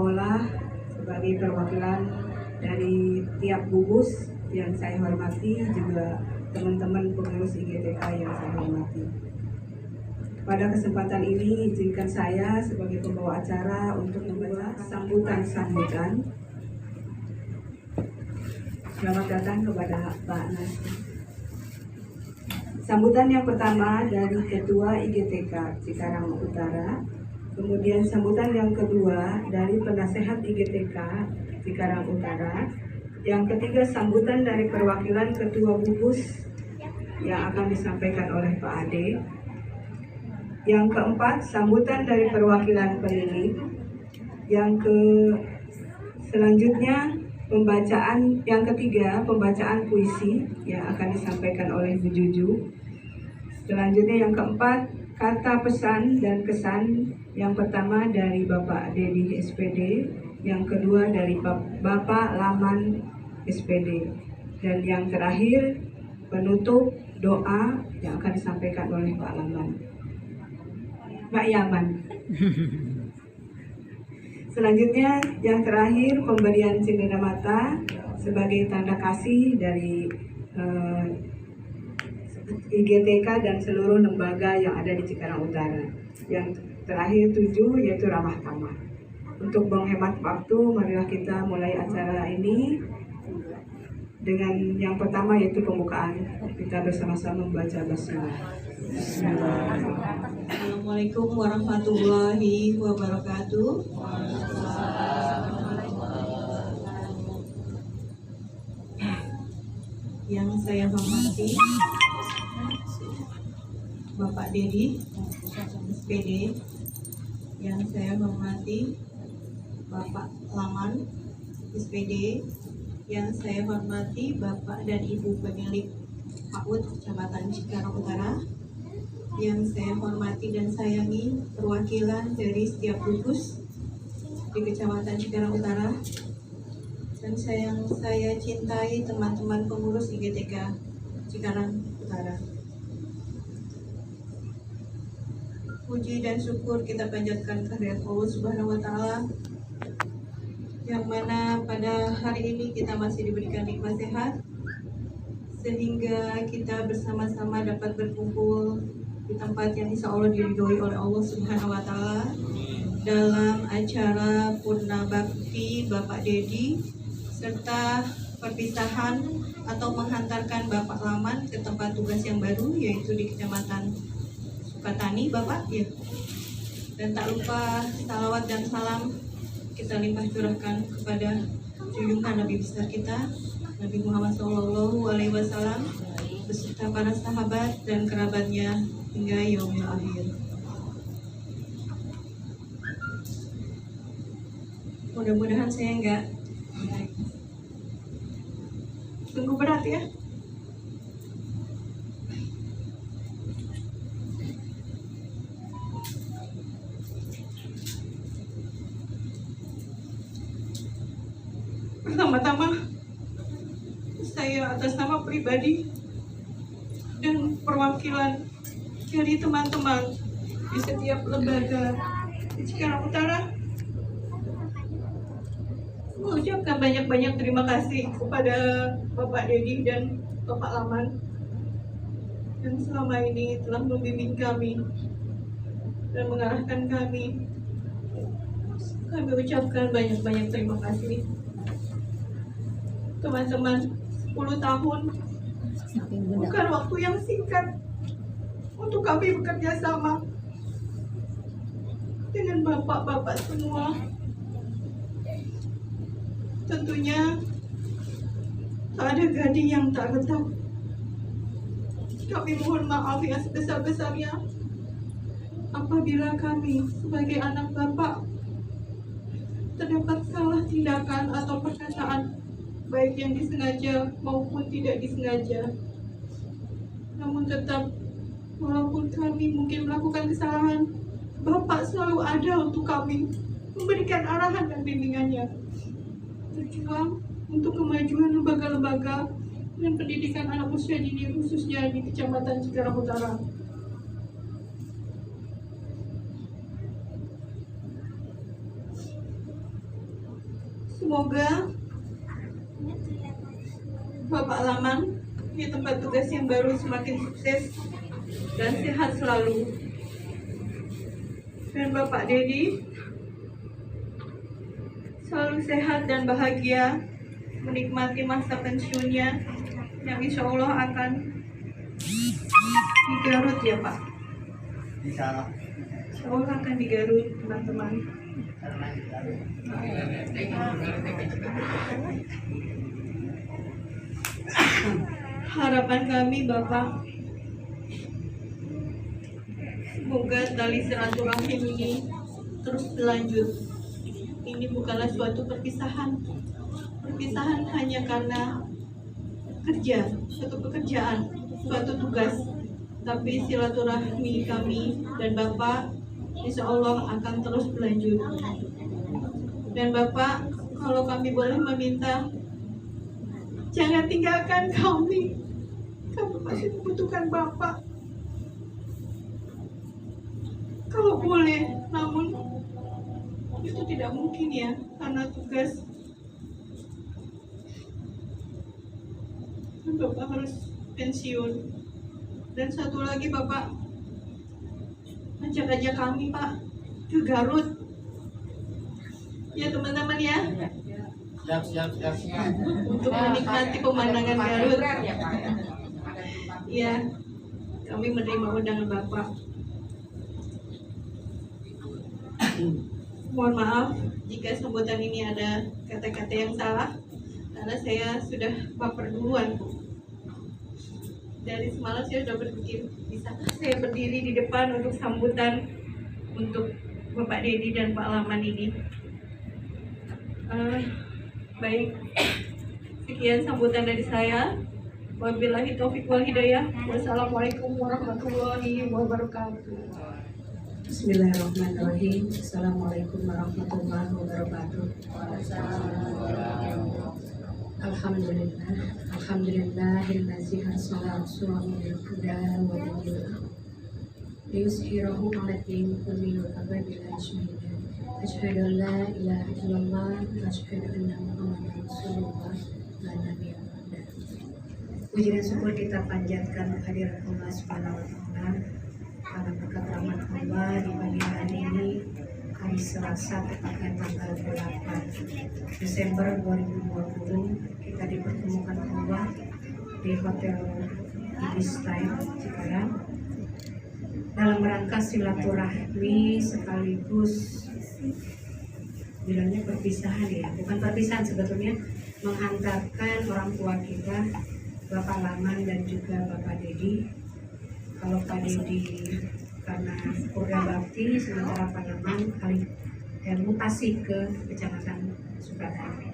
sekolah sebagai perwakilan dari tiap gugus yang saya hormati, juga teman-teman pengurus IGTK yang saya hormati. Pada kesempatan ini izinkan saya sebagai pembawa acara untuk membaca sambutan. Selamat datang kepada Pak Nasi. Sambutan yang pertama dari Ketua IGTK Cikarang Utara, kemudian sambutan yang kedua dari Penasehat IGTK Cikarang Utara, yang ketiga sambutan dari perwakilan Ketua Gugus yang akan disampaikan oleh Pak Ade, yang keempat sambutan dari perwakilan penilik, selanjutnya yang ketiga pembacaan puisi yang akan disampaikan oleh Bu Juju. Selanjutnya yang keempat kata pesan dan kesan, yang pertama dari Bapak Dedi SPD, yang kedua dari Bapak Laman SPD, dan yang terakhir penutup doa yang akan disampaikan oleh Pak Laman. Pak Yaman. Selanjutnya yang terakhir pemberian cendera mata sebagai tanda kasih dari IGTK dan seluruh lembaga yang ada di Cikarang Utara. Yang terakhir 7 yaitu ramah tamah. Untuk menghemat waktu, marilah kita mulai acara ini dengan yang pertama yaitu pembukaan. Kita bersama-sama membaca basmalah. Assalamualaikum warahmatullahi wabarakatuh. Yang saya hormati Bapak Dedi SPD, yang saya hormati Bapak Laman SPD, yang saya hormati Bapak dan Ibu pemilik PAUD Kecamatan Cikarang Utara, yang saya hormati dan sayangi perwakilan dari setiap gugus di Kecamatan Cikarang Utara, dan saya cintai teman-teman pengurus IGTK Cikarang Utara. Puji dan syukur kita panjatkan kehadirat Allah Subhanahu wa Ta'ala, yang mana pada hari ini kita masih diberikan nikmat sehat, sehingga kita bersama-sama dapat berkumpul di tempat yang insya Allah diridhoi oleh Allah Subhanahu wa Ta'ala dalam acara Purna Bakti Bapak Dedi, serta perpisahan atau menghantarkan Bapak Laman ke tempat tugas yang baru, yaitu di Kecamatan Sukatani, Bapak ya. Dan tak lupa salawat dan salam kita limpah curahkan kepada junjungan Nabi besar kita, Nabi Muhammad SAW, beserta para sahabat dan kerabatnya hingga yaumil akhir. Mudah-mudahan saya enggak sungguh berat ya. Pertama-tama saya atas nama pribadi dan perwakilan dari teman-teman di setiap lembaga di Cikarang Utara mengucapkan banyak-banyak terima kasih kepada Bapak Dedi dan Bapak Laman yang selama ini telah membimbing kami dan mengarahkan kami. Kami ucapkan banyak-banyak terima kasih. Teman-teman, 10 tahun bukan waktu yang singkat untuk kami bekerja sama dengan bapak-bapak semua. Tentunya tak ada gading yang tak retak. Kami mohon maaf yang sebesar-besarnya apabila kami sebagai anak bapak terdapat salah tindakan atau perkataan, baik yang disengaja maupun tidak disengaja. Namun tetap, walaupun kami mungkin melakukan kesalahan, Bapak selalu ada untuk kami, memberikan arahan dan bimbingannya, berjuang untuk kemajuan lembaga-lembaga dan pendidikan anak usia dini, khususnya di Kecamatan Cikarang Utara. Semoga Bapak Laman di tempat tugas yang baru semakin sukses dan sehat selalu. Dan Bapak Dedi selalu sehat dan bahagia menikmati masa pensiunnya yang insya Allah akan di Garut ya Pak. Insya Allah akan di Garut teman-teman. Harapan kami Bapak, semoga tali silaturahim ini terus berlanjut. Ini bukanlah suatu perpisahan hanya karena kerja, suatu pekerjaan, suatu tugas, tapi silaturahmi kami dan Bapak insya Allah akan terus berlanjut. Dan Bapak, kalau kami boleh meminta, jangan tinggalkan kami. Kami masih membutuhkan Bapak. Kalau boleh, namun itu tidak mungkin ya, karena tugas. Bapak harus pensiun. Dan satu lagi Bapak, ajak kami Pak ke Garut. Ya teman-teman ya. Siap. Untuk menikmati pemandangan Garut. Ya, kami menerima undangan Bapak. Mohon maaf jika sambutan ini ada kata-kata yang salah, karena saya sudah baper duluan. Dari semalam saya sudah berpikir, bisakah saya berdiri di depan untuk sambutan untuk Bapak Dedi dan Pak Laman ini. Baik, sekian sambutan dari saya. Wabillahi taufiq wal hidayah. Wassalamualaikum warahmatullahi wabarakatuh. Bismillahirrahmanirrahim. Assalamualaikum warahmatullahi wabarakatuh. Alhamdulillahillazi arsala rasulahu bil huda wa dinil haq liyuzhirahu 'ala din kullihi wa kafa billahi shahida. Asyhadu an la ilaha illallah wa asyhadu anna Muhammadar Rasulullah la nabiyya ba'dah. Puji dan syukur kita panjatkan kehadirat Allah Subhanahu wa taala karena berkat rahmat Allah di pagi hari ini, hari Selasa tepatnya tanggal 8 Desember 2020, kita dipertemukan Allah di Hotel Ibis Time Cikarang dalam rangka silaturahmi sekaligus bilangnya perpisahan ya, bukan perpisahan sebetulnya, menghantarkan orang tua kita Bapak Laman dan juga Bapak Dedi. Kalau Pak Dedi karena Purda Bakti, sementara Pak Laman mutasi ke Kecamatan Sukatani.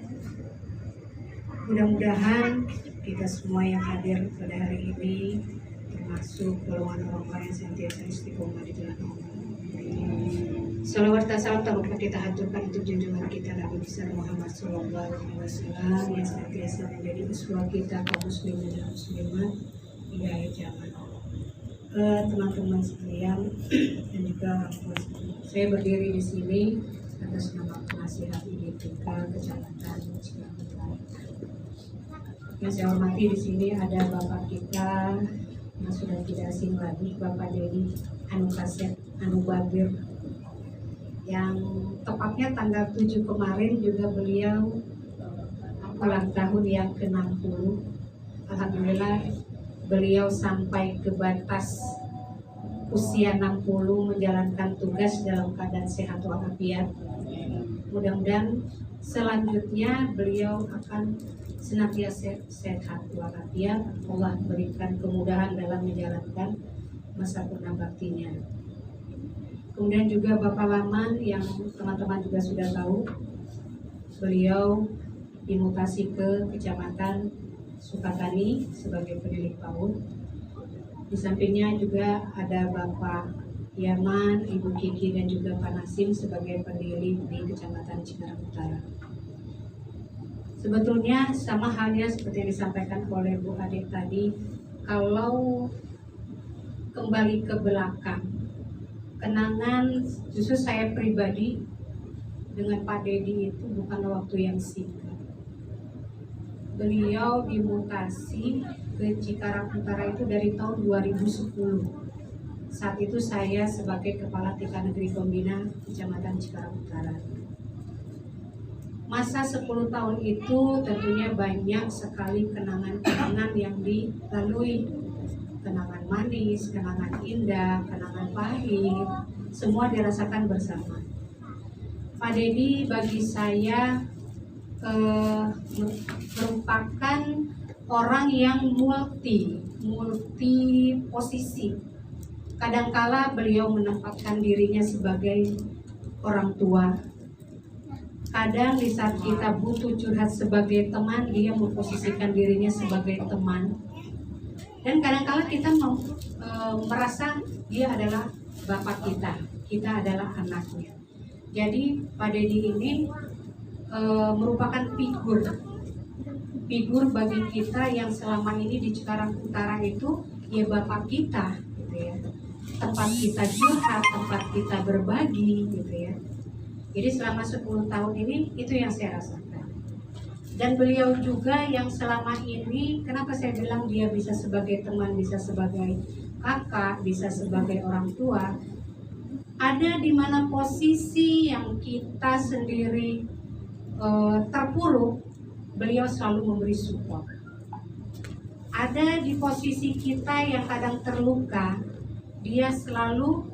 Mudah-mudahan kita semua yang hadir pada hari ini, termasuk golongan orang-orang yang senantiasa istiqomah di jalan Allah. Salawat dan salam tak lupa kita haturkan untuk junjungan kita Nabi besar Muhammad SAW yang senantiasa menjadi uswah kita kaum muslimin dan muslimat di akhir zaman. Teman-teman sekalian dan juga orang tua sekalian, saya berdiri di sini atas nama penasihat IDPK Kecamatan Cikarang. Yang saya hormati di sini ada Bapak kita yang sudah tidak asing lagi, Bapak Dedi Anu Kasep Anu Babir, yang tepatnya tanggal 7 kemarin juga beliau ulang tahun yang ke-60. Alhamdulillah beliau sampai ke batas usia 60 menjalankan tugas dalam keadaan sehat walafiat. Mudah-mudahan selanjutnya beliau akan senantiasa sehat walafiat. Allah berikan kemudahan dalam menjalankan masa purna baktinya. Kemudian juga Bapak Laman yang teman-teman juga sudah tahu, beliau dimutasi ke Kecamatan Sukatani sebagai pendidik PAUD. Di sampingnya juga ada Bapak Yaman, Ibu Kiki dan juga Pak Nasim sebagai pendiri di Kecamatan Cikarang Utara. Sebetulnya sama halnya seperti yang disampaikan oleh Bu Adik tadi, kalau kembali ke belakang, kenangan justru saya pribadi dengan Pak Dedi itu bukanlah waktu yang singkat. Beliau dimutasi ke Cikarang Utara itu dari tahun 2010. Saat itu saya sebagai Kepala TK Negeri Pembina Kecamatan Cikarang Utara. Masa 10 tahun itu tentunya banyak sekali kenangan-kenangan yang dilalui. Kenangan manis, kenangan indah, kenangan pahit, semua dirasakan bersama. Pak Dedi bagi saya merupakan orang yang multi posisi. Kadangkala beliau menempatkan dirinya sebagai orang tua. Kadang di saat kita butuh curhat sebagai teman, dia memposisikan dirinya sebagai teman. Dan kadang-kala kita merasa dia adalah bapak kita adalah anaknya. Jadi Pak Dedi ini merupakan figur bagi kita yang selama ini di Cikarang Utara itu ya bapak kita, gitu ya. Tempat kita curhat, tempat kita berbagi, gitu ya. Jadi selama 10 tahun ini itu yang saya rasakan. Dan beliau juga yang selama ini, kenapa saya bilang dia bisa sebagai teman, bisa sebagai kakak, bisa sebagai orang tua, ada di mana posisi yang kita sendiri terpuruk, beliau selalu memberi support. Ada di posisi kita yang kadang terluka, dia selalu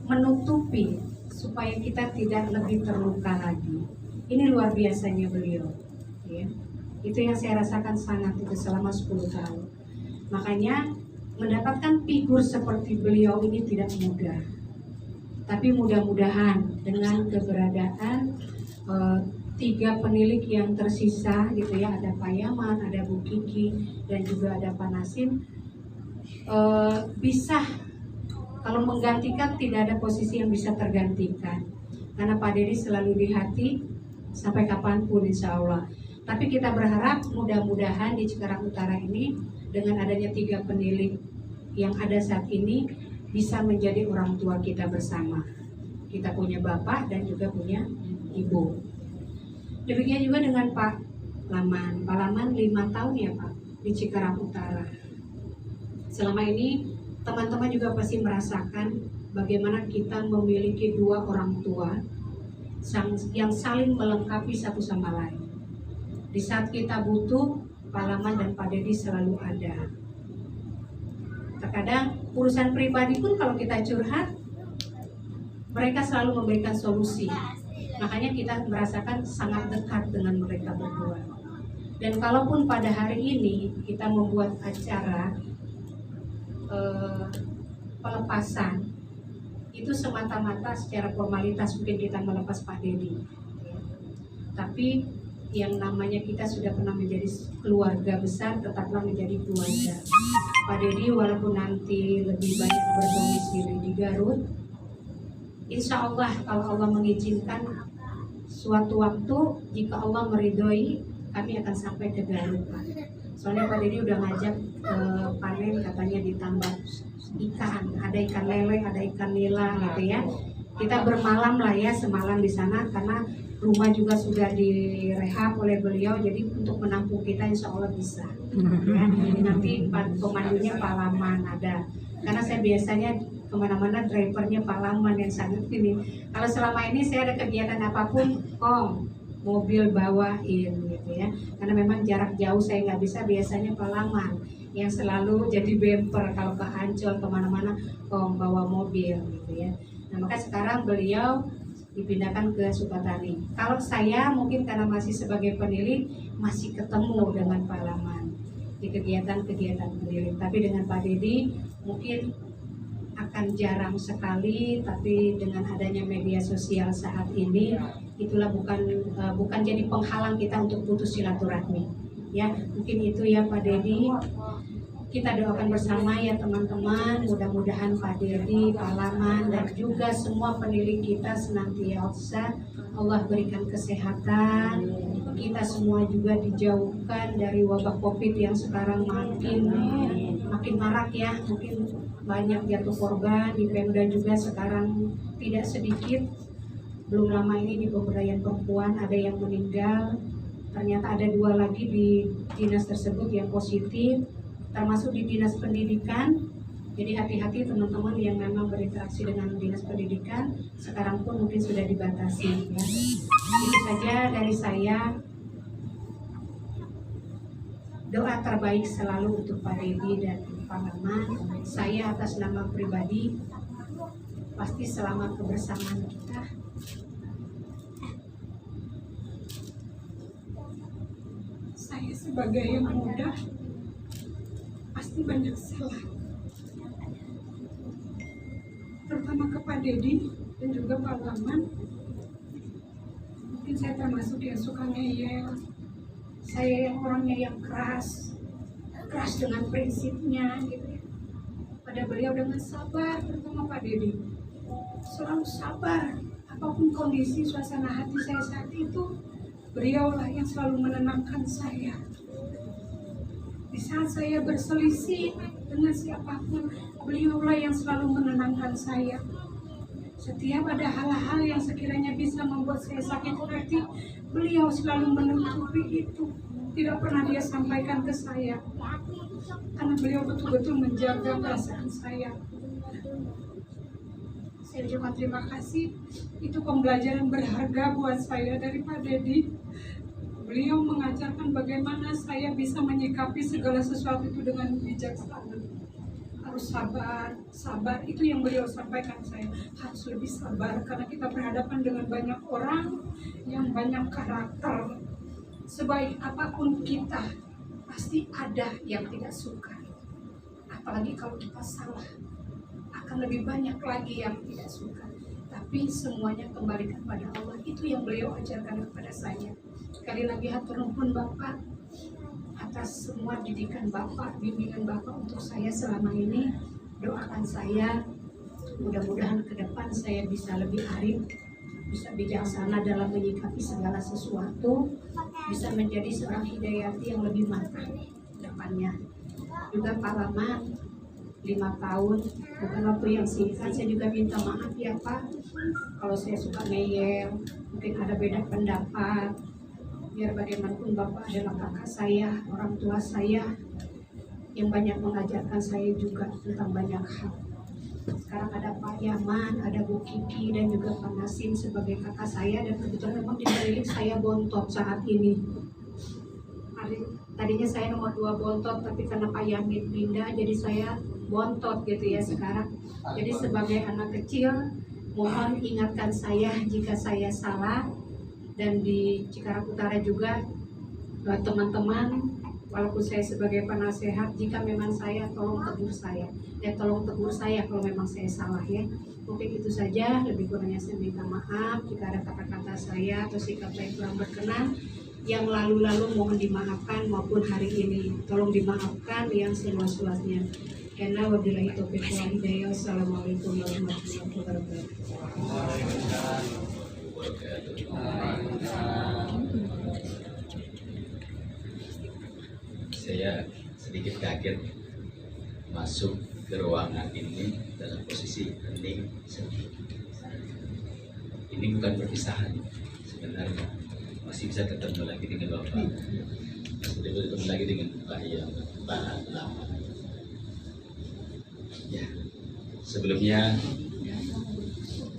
menutupi supaya kita tidak lebih terluka lagi. Ini luar biasanya beliau, ya. Itu yang saya rasakan sangat itu selama 10 tahun. Makanya mendapatkan figur seperti beliau ini tidak mudah. Tapi mudah-mudahan dengan keberadaan 3 penilik yang tersisa gitu ya, ada Pak Yaman, ada Bu Kiki, dan juga ada Pak Nasim, bisa kalau menggantikan, tidak ada posisi yang bisa tergantikan. Karena Pak Dedi selalu di hati sampai kapanpun insya Allah. Tapi kita berharap mudah-mudahan di Cikarang Utara ini dengan adanya 3 penilik yang ada saat ini bisa menjadi orang tua kita bersama. Kita punya bapak dan juga punya ibu. Demikian juga dengan Pak Laman. Pak Laman 5 tahun ya Pak di Cikarang Utara. Selama ini teman-teman juga pasti merasakan bagaimana kita memiliki 2 orang tua yang saling melengkapi satu sama lain. Di saat kita butuh, Pak Laman dan Pak Dedi selalu ada. Terkadang urusan pribadi pun kalau kita curhat, mereka selalu memberikan solusi. Makanya kita merasakan sangat dekat dengan mereka berdua. Dan kalaupun pada hari ini kita membuat acara pelepasan, itu semata-mata secara formalitas mungkin kita melepas Pak Dedi, ya. Tapi yang namanya kita sudah pernah menjadi keluarga besar, tetaplah menjadi keluarga. Pak Dedi walaupun nanti lebih banyak berdomisili di Garut, insya Allah kalau Allah mengizinkan suatu waktu, jika Allah meridhoi, kami akan sampai ke Garut, Pak. Soalnya Pak Dedi udah ngajak panen, katanya ditambah ikan, ada ikan lele, ada ikan nila gitu ya. Kita bermalam lah ya, semalam di sana karena rumah juga sudah direhab oleh beliau, jadi untuk menampung kita insya Allah bisa. Ya, nanti pemandunya Pak Laman ada, karena saya biasanya kemana-mana drivernya Pak Laman yang sangat ini. Kalau selama ini saya ada kegiatan apapun, mobil bawain gitu ya, karena memang jarak jauh saya nggak bisa, biasanya Pak Laman yang selalu jadi bumper kalau ke Ancol kemana-mana bawa mobil gitu ya. Nah maka sekarang beliau dipindahkan ke Sukatani. Kalau saya mungkin karena masih sebagai penilik masih ketemu dengan Pak Laman di kegiatan-kegiatan penilik, tapi dengan Pak Dedi mungkin akan jarang sekali. Tapi dengan adanya media sosial saat ini, itulah bukan jadi penghalang kita untuk putus silaturahmi. Ya, mungkin itu ya Pak Dedi. Kita doakan bersama ya teman-teman, mudah-mudahan Pak Dedi, Pak Laman, dan juga semua penilik kita senantiasa Allah berikan kesehatan. Kita semua juga dijauhkan dari wabah COVID yang sekarang makin marak ya, mungkin banyak jatuh korban di Pemda juga sekarang tidak sedikit. belum lama ini di pemberdayaan perempuan ada yang meninggal, ternyata ada 2 lagi di dinas tersebut yang positif, termasuk di dinas pendidikan. Jadi hati-hati teman-teman yang memang berinteraksi dengan dinas pendidikan, sekarang pun mungkin sudah dibatasi ya. Itu saja dari saya. Doa terbaik selalu untuk Pak Dedi dan Pak Maman. Saya atas nama pribadi pasti selamat kebersamaan kita. Saya sebagai yang muda pasti banyak salah, terutama ke Pak Dedi dan juga Pak Maman. Mungkin saya termasuk yang suka ngeyel, saya yang orangnya yang keras dengan prinsipnya gitu ya. Pada beliau dengan sabar, terutama Pak Dedi selalu sabar apapun kondisi suasana hati saya saat itu. Beliaulah yang selalu menenangkan saya. Di saat saya berselisih dengan siapapun, beliaulah yang selalu menenangkan saya. Setiap ada hal-hal yang sekiranya bisa membuat saya sakit hati, beliau selalu menutupi itu. Tidak pernah dia sampaikan ke saya. Karena beliau betul-betul menjaga perasaan saya. Saya cuma terima kasih. Itu pembelajaran berharga buat saya dari Pak Dedi. Beliau mengajarkan bagaimana saya bisa menyikapi segala sesuatu itu dengan bijaksana. Harus sabar itu yang beliau sampaikan saya. Harus lebih sabar karena kita berhadapan dengan banyak orang yang banyak karakter. Sebaik apapun kita, pasti ada yang tidak suka. Apalagi kalau kita salah, akan lebih banyak lagi yang tidak suka. Tapi semuanya kembalikan pada Allah. Itu yang beliau ajarkan kepada saya. Sekali lagi hatur nuhun Bapak atas semua didikan Bapak, bimbingan Bapak untuk saya selama ini. Doakan saya, mudah-mudahan ke depan saya bisa lebih arif, bisa bijaksana dalam menyikapi segala sesuatu, bisa menjadi seorang hidayati yang lebih matang depannya. Juga Pak Laman, 5 tahun bukan waktu yang singkat. Saya juga minta maaf ya Pak kalau saya suka ngeyel, mungkin ada beda pendapat. Biar bagaimanapun Bapak adalah kakak saya, orang tua saya yang banyak mengajarkan saya juga tentang banyak hal. Sekarang ada Pak Yaman, ada Bu Kiki, dan juga Pak Nasim sebagai kakak saya. Dan kebetulan memang di Balilik saya bontot saat ini. Tadinya saya nomor 2 bontot, tapi karena Pak Yamin pindah, jadi saya bontot gitu ya sekarang. Jadi sebagai anak kecil, mohon ingatkan saya jika saya salah. Dan di Cikarang Utara juga, teman-teman, walaupun saya sebagai penasehat, jika memang saya, tolong tegur saya. Dan tolong tegur saya kalau memang saya salah ya. Mungkin itu saja, lebih kurangnya saya minta maaf jika ada kata-kata saya atau sikap saya kurang berkenan. Yang lalu-lalu mohon dimaafkan, maupun hari ini tolong dimaafkan yang seluas-luasnya. Karena wabillahi taufiq wal hidayah. Assalamualaikum warahmatullahi wabarakatuh. Saya sedikit kaget masuk ke ruangan ini dalam posisi hening sedih. Ini bukan perpisahan sebenarnya, masih bisa ketemu lagi dengan Bapak, masih bisa ketemu lagi dengan Pak yang Pak Lama. Ya, sebelumnya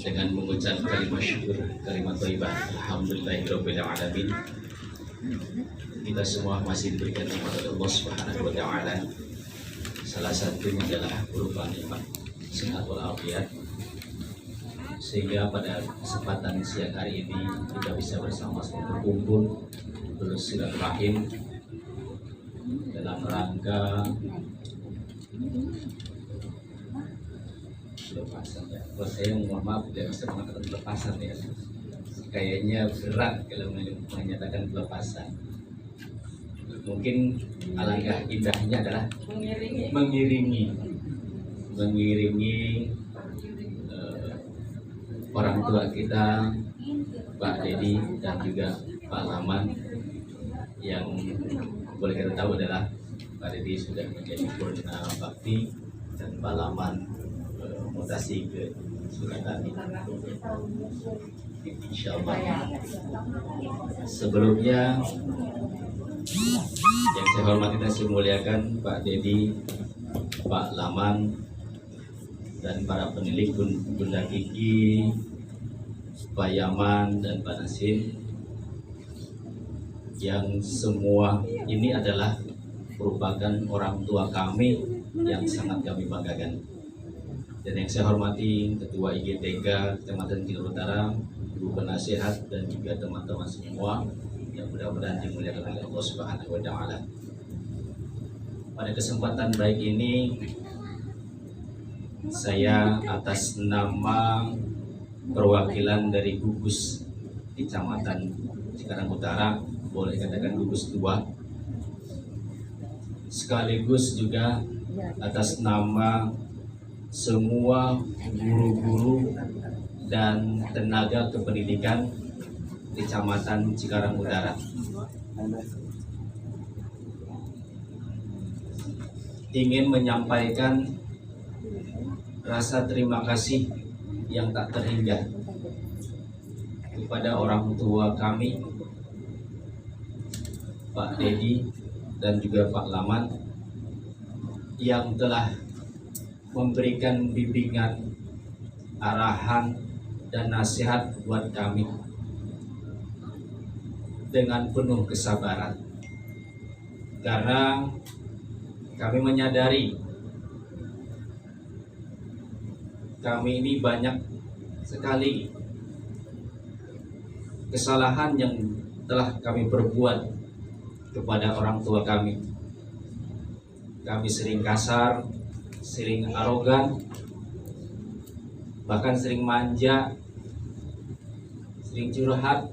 dengan mengucap kalimat syukur, kalimat thayyibah, alhamdulillahirabbil alamin. Kita semua masih diberikan nikmat oleh Allah Subhanahu wa taala. Salah satunya adalah berupa nikmat sehat walafiat. Sehingga pada kesempatan siang hari ini kita bisa bersama-sama berkumpul bersilaturahim dalam rangka pelepasan ya. Kalau saya mohon maaf tidak bisa mengatakan pelepasan ya. Kayaknya berat kalau menyatakan pelepasan. Mungkin alangkah indahnya adalah mengiringi orang tua kita, Pak Dedi dan juga Pak Laman, yang boleh kita tahu adalah Pak Dedi sudah menjadi purna bakti dan Pak Laman mutasi ke suratan. Insyaallah. Sebelumnya yang saya hormati dan saya muliakan Pak Dedi, Pak Laman, dan para penilik Bunda Kiki, Pak Yaman, dan Pak Nasim, yang semua ini adalah merupakan orang tua kami yang sangat kami banggakan. Dan yang saya hormati Ketua IGTK Kecamatan Cilacap Utara, Ibu Penasehat, dan juga teman-teman semua yang mudah-mudahan dimuliakan oleh Allah Subhanahu wa Ta'ala. Pada kesempatan baik ini, saya atas nama perwakilan dari gugus Kecamatan Cikarang Utara, boleh katakan gugus 2, sekaligus juga atas nama semua guru-guru dan tenaga kependidikan Kecamatan Cikarang Utara. Ingin menyampaikan rasa terima kasih yang tak terhingga kepada orang tua kami, Pak Dedi dan juga Pak Laman, yang telah memberikan bimbingan, arahan, dan nasihat buat kami dengan penuh kesabaran. Karena kami menyadari kami ini banyak sekali kesalahan yang telah kami perbuat kepada orang tua kami. Kami sering kasar, sering arogan, bahkan sering manja, sering curhat,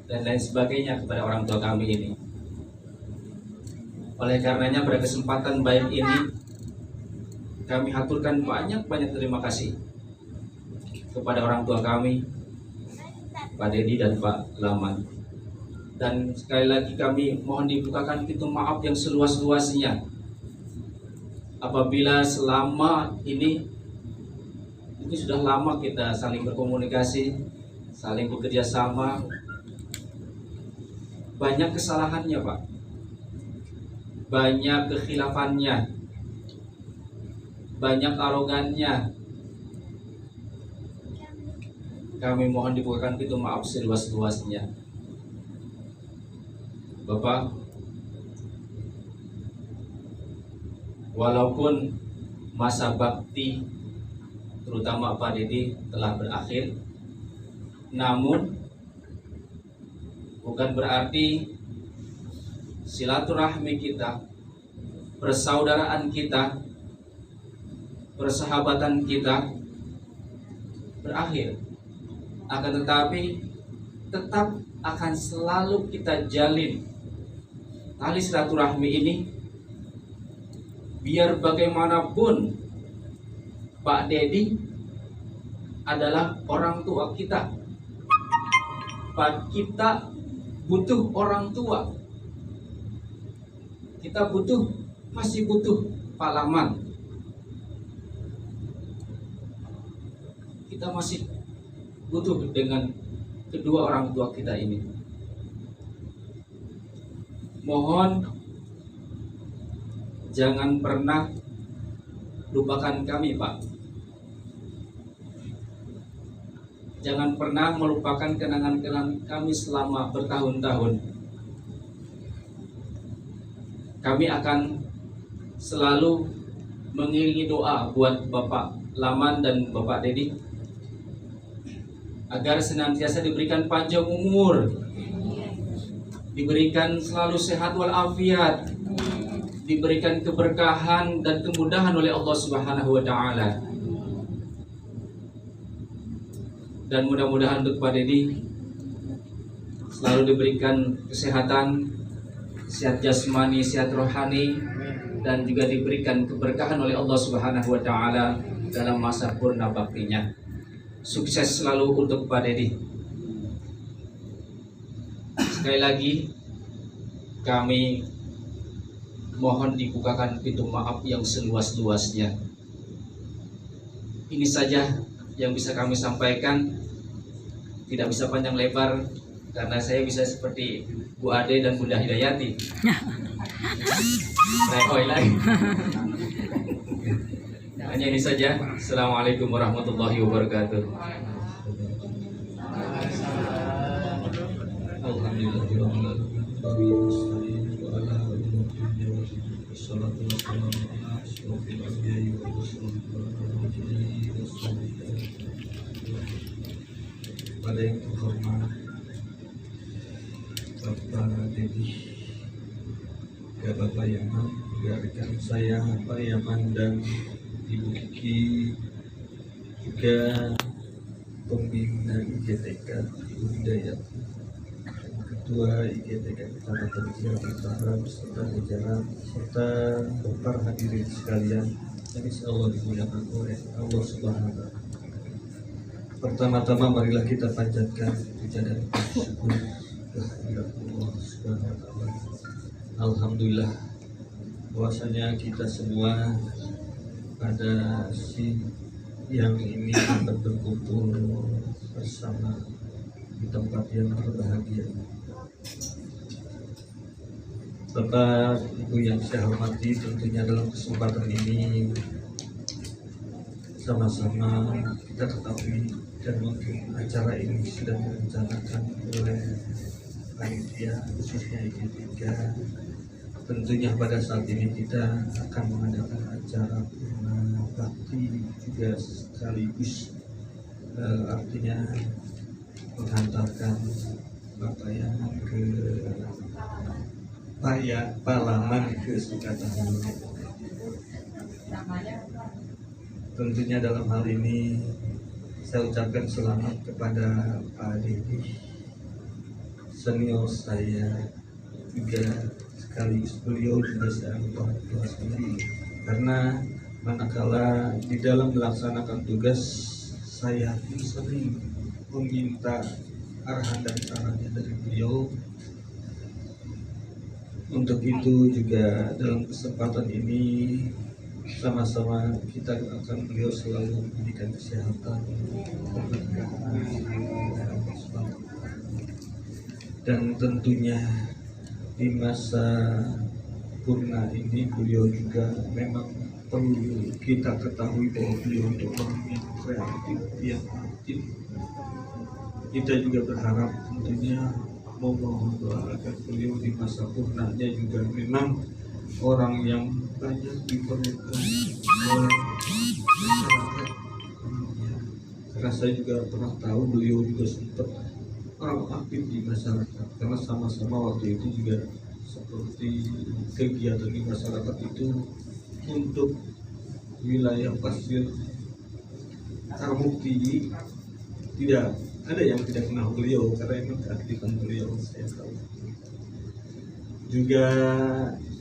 dan lain sebagainya kepada orang tua kami ini. Oleh karenanya pada kesempatan baik ini, kami haturkan banyak-banyak terima kasih kepada orang tua kami, Pak Dedi dan Pak Laman. Dan sekali lagi kami mohon dibukakan pintu maaf yang seluas-luasnya apabila selama ini sudah lama kita saling berkomunikasi, saling bekerja sama, banyak kesalahannya Pak, banyak kekhilafannya, banyak arogannya. Kami mohon dibukakan pintu maaf seluas-luasnya. Bapak, walaupun masa bakti terutama Pak Dedi telah berakhir, namun bukan berarti silaturahmi kita, persaudaraan kita, persahabatan kita berakhir. Akan tetapi tetap akan selalu kita jalin tali silaturahmi ini, biar bagaimanapun Pak Dedi adalah orang tua kita. Kita butuh orang tua. Kita masih butuh Pak Laman. Kita masih butuh dengan kedua orang tua kita ini. Mohon jangan pernah lupakan kami, Pak. Jangan pernah melupakan kenangan-kenangan kami selama bertahun-tahun. Kami akan selalu mengiringi doa buat Bapak Laman dan Bapak Dedi agar senantiasa diberikan panjang umur, diberikan selalu sehat walafiat, diberikan keberkahan dan kemudahan oleh Allah Subhanahu wa Ta'ala. Dan mudah-mudahan untuk Pak Dedi selalu diberikan kesehatan, sehat jasmani, sehat rohani, dan juga diberikan keberkahan oleh Allah Subhanahu wa Ta'ala dalam masa purna baktinya. Sukses selalu untuk Pak Dedi. Sekali lagi kami mohon dibukakan pintu maaf yang seluas-luasnya. Ini saja yang bisa kami sampaikan tidak bisa panjang lebar karena saya bisa seperti Bu Ade dan Bunda Hidayati. Rekoi lagi. Hanya ini saja. Assalamualaikum warahmatullahi wabarakatuh. Pada yang terhormat Bapak Dedi, Bapak Yaman, rekan saya Pak Yaman dan Ibu Kiki, juga pembina IGTK Ibu Hidayat, Ketua IGTK Kecamatan Cikarang Utara beserta jajaran serta para hadirin sekalian yang insya Allah dimuliakan oleh Allah Subhanahu wa Ta'ala. Pertama-tama marilah kita panjatkan puja dan syukur kehadirat Allah Subhanahu wa Ta'ala. Alhamdulillah bahwasanya kita semua pada siang ini dapat berkumpul bersama di tempat yang berbahagia. Bapak Ibu yang saya hormati, tentunya dalam kesempatan ini sama-sama kita ketahui dan mungkin acara ini sudah direncanakan oleh panitia khususnya IGTK. Tentunya pada saat ini kita akan mengadakan acara purna bakti juga sekaligus artinya menghantarkan Bapak Yaman ke Palaman ke Sukatahun. Tentunya dalam hal ini saya ucapkan selamat kepada Pak Dedi, senior saya juga sekaligus beliau juga seorang orang tua sendiri, karena manakala di dalam melaksanakan tugas saya pun sering meminta arahan dan sarannya dari beliau. Untuk itu juga dalam kesempatan ini sama-sama kita akan beliau selalu memberikan kesehatan, keberkahan, dan tentunya di masa purna ini beliau juga memang perlu kita ketahui bahwa beliau untuk orang yang kreatif, yang aktif. Kita juga berharap tentunya memohon doa agar beliau di masa purnanya juga memang orang yang banyak diperlukan oleh masyarakat. Karena saya juga pernah tahu beliau juga sempat orang aktif di masyarakat, karena sama-sama waktu itu juga seperti kegiatan di masyarakat itu untuk wilayah pasir Karbukti tidak ada yang tidak kenal beliau karena memang keaktifan beliau saya tahu. Juga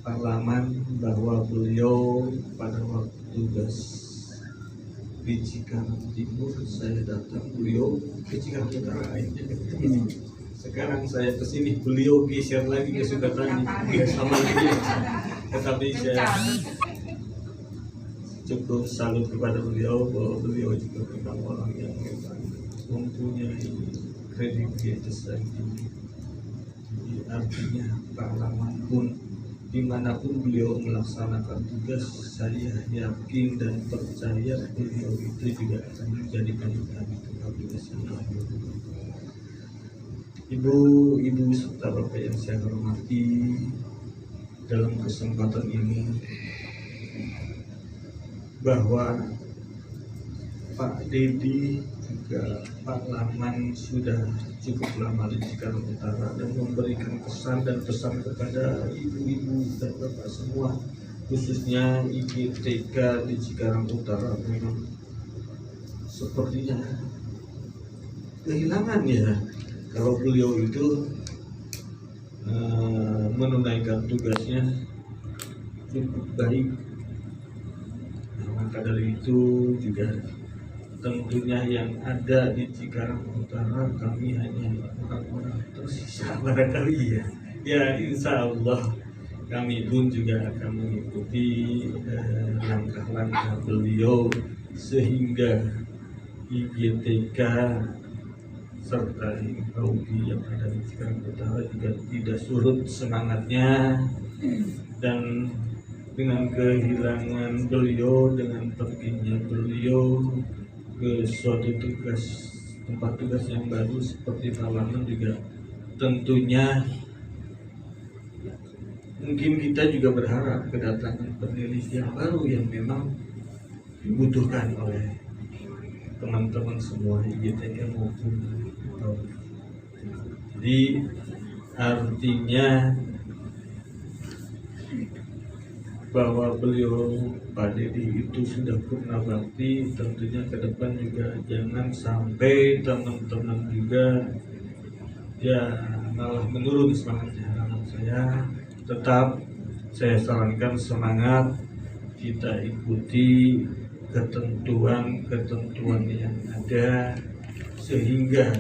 pengalaman bahwa beliau pada waktu tugas di Cikarang Timur saya datang, beliau ke Cikarang Utara akhirnya ketemu. Sekarang saya kesini beliau geser lagi ke Sukatani sama dia. Tetapi saya cukup salut kepada beliau bahwa beliau juga memang orang yang memang mempunyai kredibilitas dan ini. Jadi artinya pengalaman pun dimanapun beliau melaksanakan tugas, saya yakin dan percaya beliau itu juga akan menjadikan kami tetap bersama. Ibu-ibu serta bapak yang saya hormati, dalam kesempatan ini bahwa Pak Dedi juga Pak Laman sudah cukup lama di Cikarang Utara dan memberikan kesan dan pesan kepada ibu-ibu dan bapak semua, khususnya IGTK di Cikarang Utara. Memang sepertinya kehilangan ya kalau beliau itu menunaikan tugasnya cukup baik. Maka dari itu juga tentunya yang ada di Cikarang Utara kami hanya orang-orang tersisa barangkali ya. Ya insya Allah kami pun juga akan mengikuti langkah-langkah beliau sehingga IGTK serta Audi yang ada di Cikarang Utara juga tidak surut semangatnya, dan dengan kehilangan beliau, dengan perginya beliau ke suatu tempat tugas yang baru seperti Talaman juga tentunya mungkin kita juga berharap kedatangan peneliti yang baru yang memang dibutuhkan oleh teman-teman semua IGTK maupun jadi artinya bahwa beliau Pak Dedi itu sudah purna bakti, tentunya ke depan juga jangan sampai teman-teman juga ya malah menurun semangatnya. Saya sarankan semangat, kita ikuti ketentuan yang ada sehingga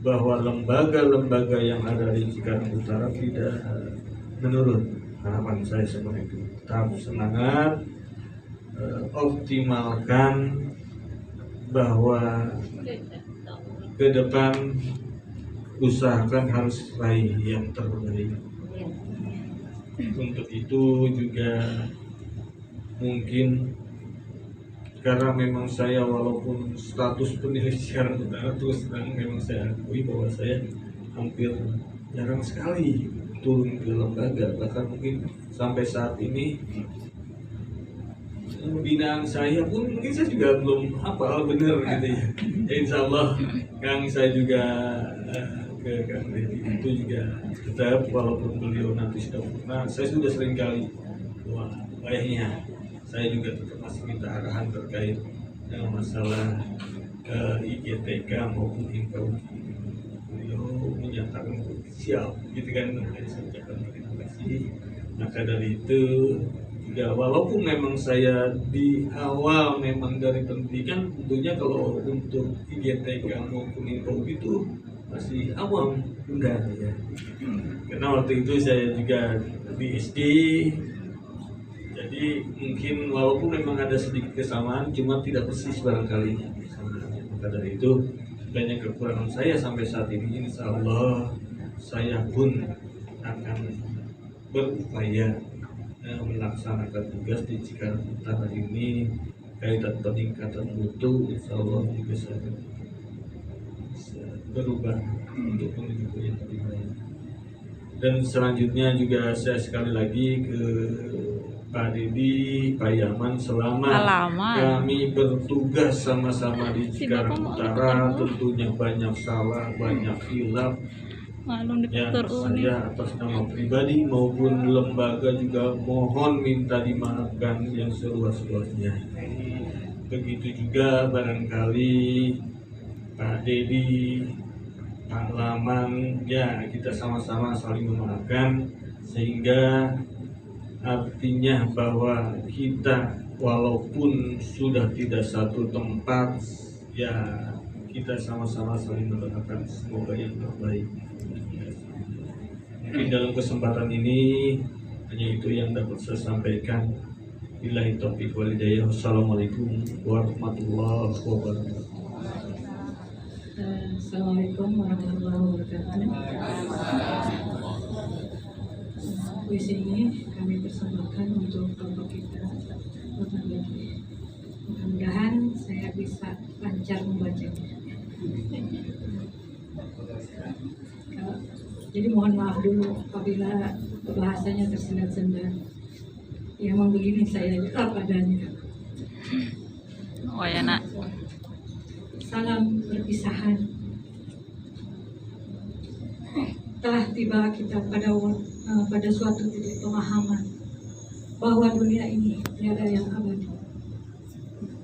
bahwa lembaga-lembaga yang ada di Cikarang Utara tidak menurun. Harapan saya seperti itu. Tetap semangat, optimalkan bahwa ke depan usahakan harus raih yang terbaik. Untuk itu juga mungkin karena memang saya walaupun status peneliti Cikarang Utara terus terang memang saya akui bahwa saya hampir jarang sekali turun ke lembaga, bahkan mungkin sampai saat ini pembinaan saya pun mungkin saya juga belum hafal benar gitu ya. Insya Allah Kang saya juga ke Kang Dedi itu juga tetap walaupun beliau nanti sudah pernah, saya sudah sering kali ayahnya saya juga tetap masih minta arahan terkait dengan masalah IGTK maupun info. Beliau menyatakan siap gitu kan, saya ucapkan terima kasih. Maka dari itu juga walaupun memang saya di awal memang dari pendidikan tentunya kalau untuk IGTK maupun info itu masih awam enggak ya, karena waktu itu saya juga di SD. Jadi mungkin walaupun memang ada sedikit kesamaan, cuma tidak persis barangkali. Maka dari itu banyak kekurangan saya sampai saat ini. Insya Allah saya pun akan berupaya melaksanakan tugas di Cikarang Utara ini kaitan peningkatan mutu. Insya Allah juga saya bisa berubah untuk menuju ke yang lebih baik. Dan selanjutnya juga saya sekali lagi ke Pak Dedi, Pak Yaman, selama kami bertugas sama-sama di Cikarang Utara, tentunya banyak salah, banyak hilaf. Ya, saya atas nama pribadi maupun lembaga juga mohon minta dimaafkan yang seluas-luasnya. Begitu juga barangkali Pak Dedi, Pak Laman, ya kita sama-sama saling memaafkan sehingga artinya bahwa kita walaupun sudah tidak satu tempat, ya kita sama-sama saling mendoakan semoga yang terbaik. Mungkin dalam kesempatan ini hanya itu yang dapat saya sampaikan. Billahi taufiq wal hidayah. Wassalamualaikum warahmatullahi wabarakatuh. Assalamualaikum warahmatullahi wabarakatuh. Puisi ini kami persembahkan untuk kelompok kita. Mudah-mudahan saya bisa lancar membacanya. Jadi mohon maaf dulu apabila bahasanya tersendat-sendat. Ya memang begini saya apa adanya. Oh ya nak. Salam perpisahan. Telah tiba kita pada suatu titik pemahaman bahwa dunia ini tiada yang abadi.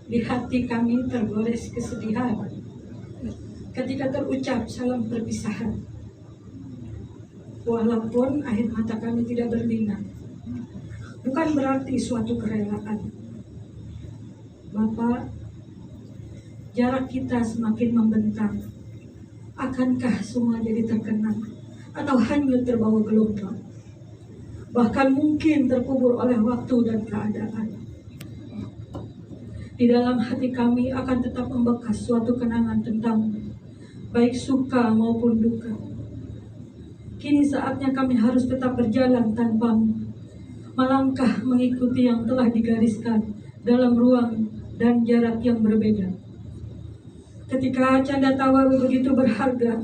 Di hati kami tergores kesedihan ketika terucap salam perpisahan. Walaupun air mata kami tidak berlinang, bukan berarti suatu kerelaan. Bapak, jarak kita semakin membentang. Akankah semua jadi terkenang atau hanyut terbawa gelombang? Bahkan mungkin terkubur oleh waktu dan keadaan. di dalam hati kami akan tetap membekas suatu kenangan tentang baik suka maupun duka. Kini saatnya kami harus tetap berjalan tanpamu, melangkah mengikuti yang telah digariskan dalam ruang dan jarak yang berbeda. Ketika canda tawa begitu berharga,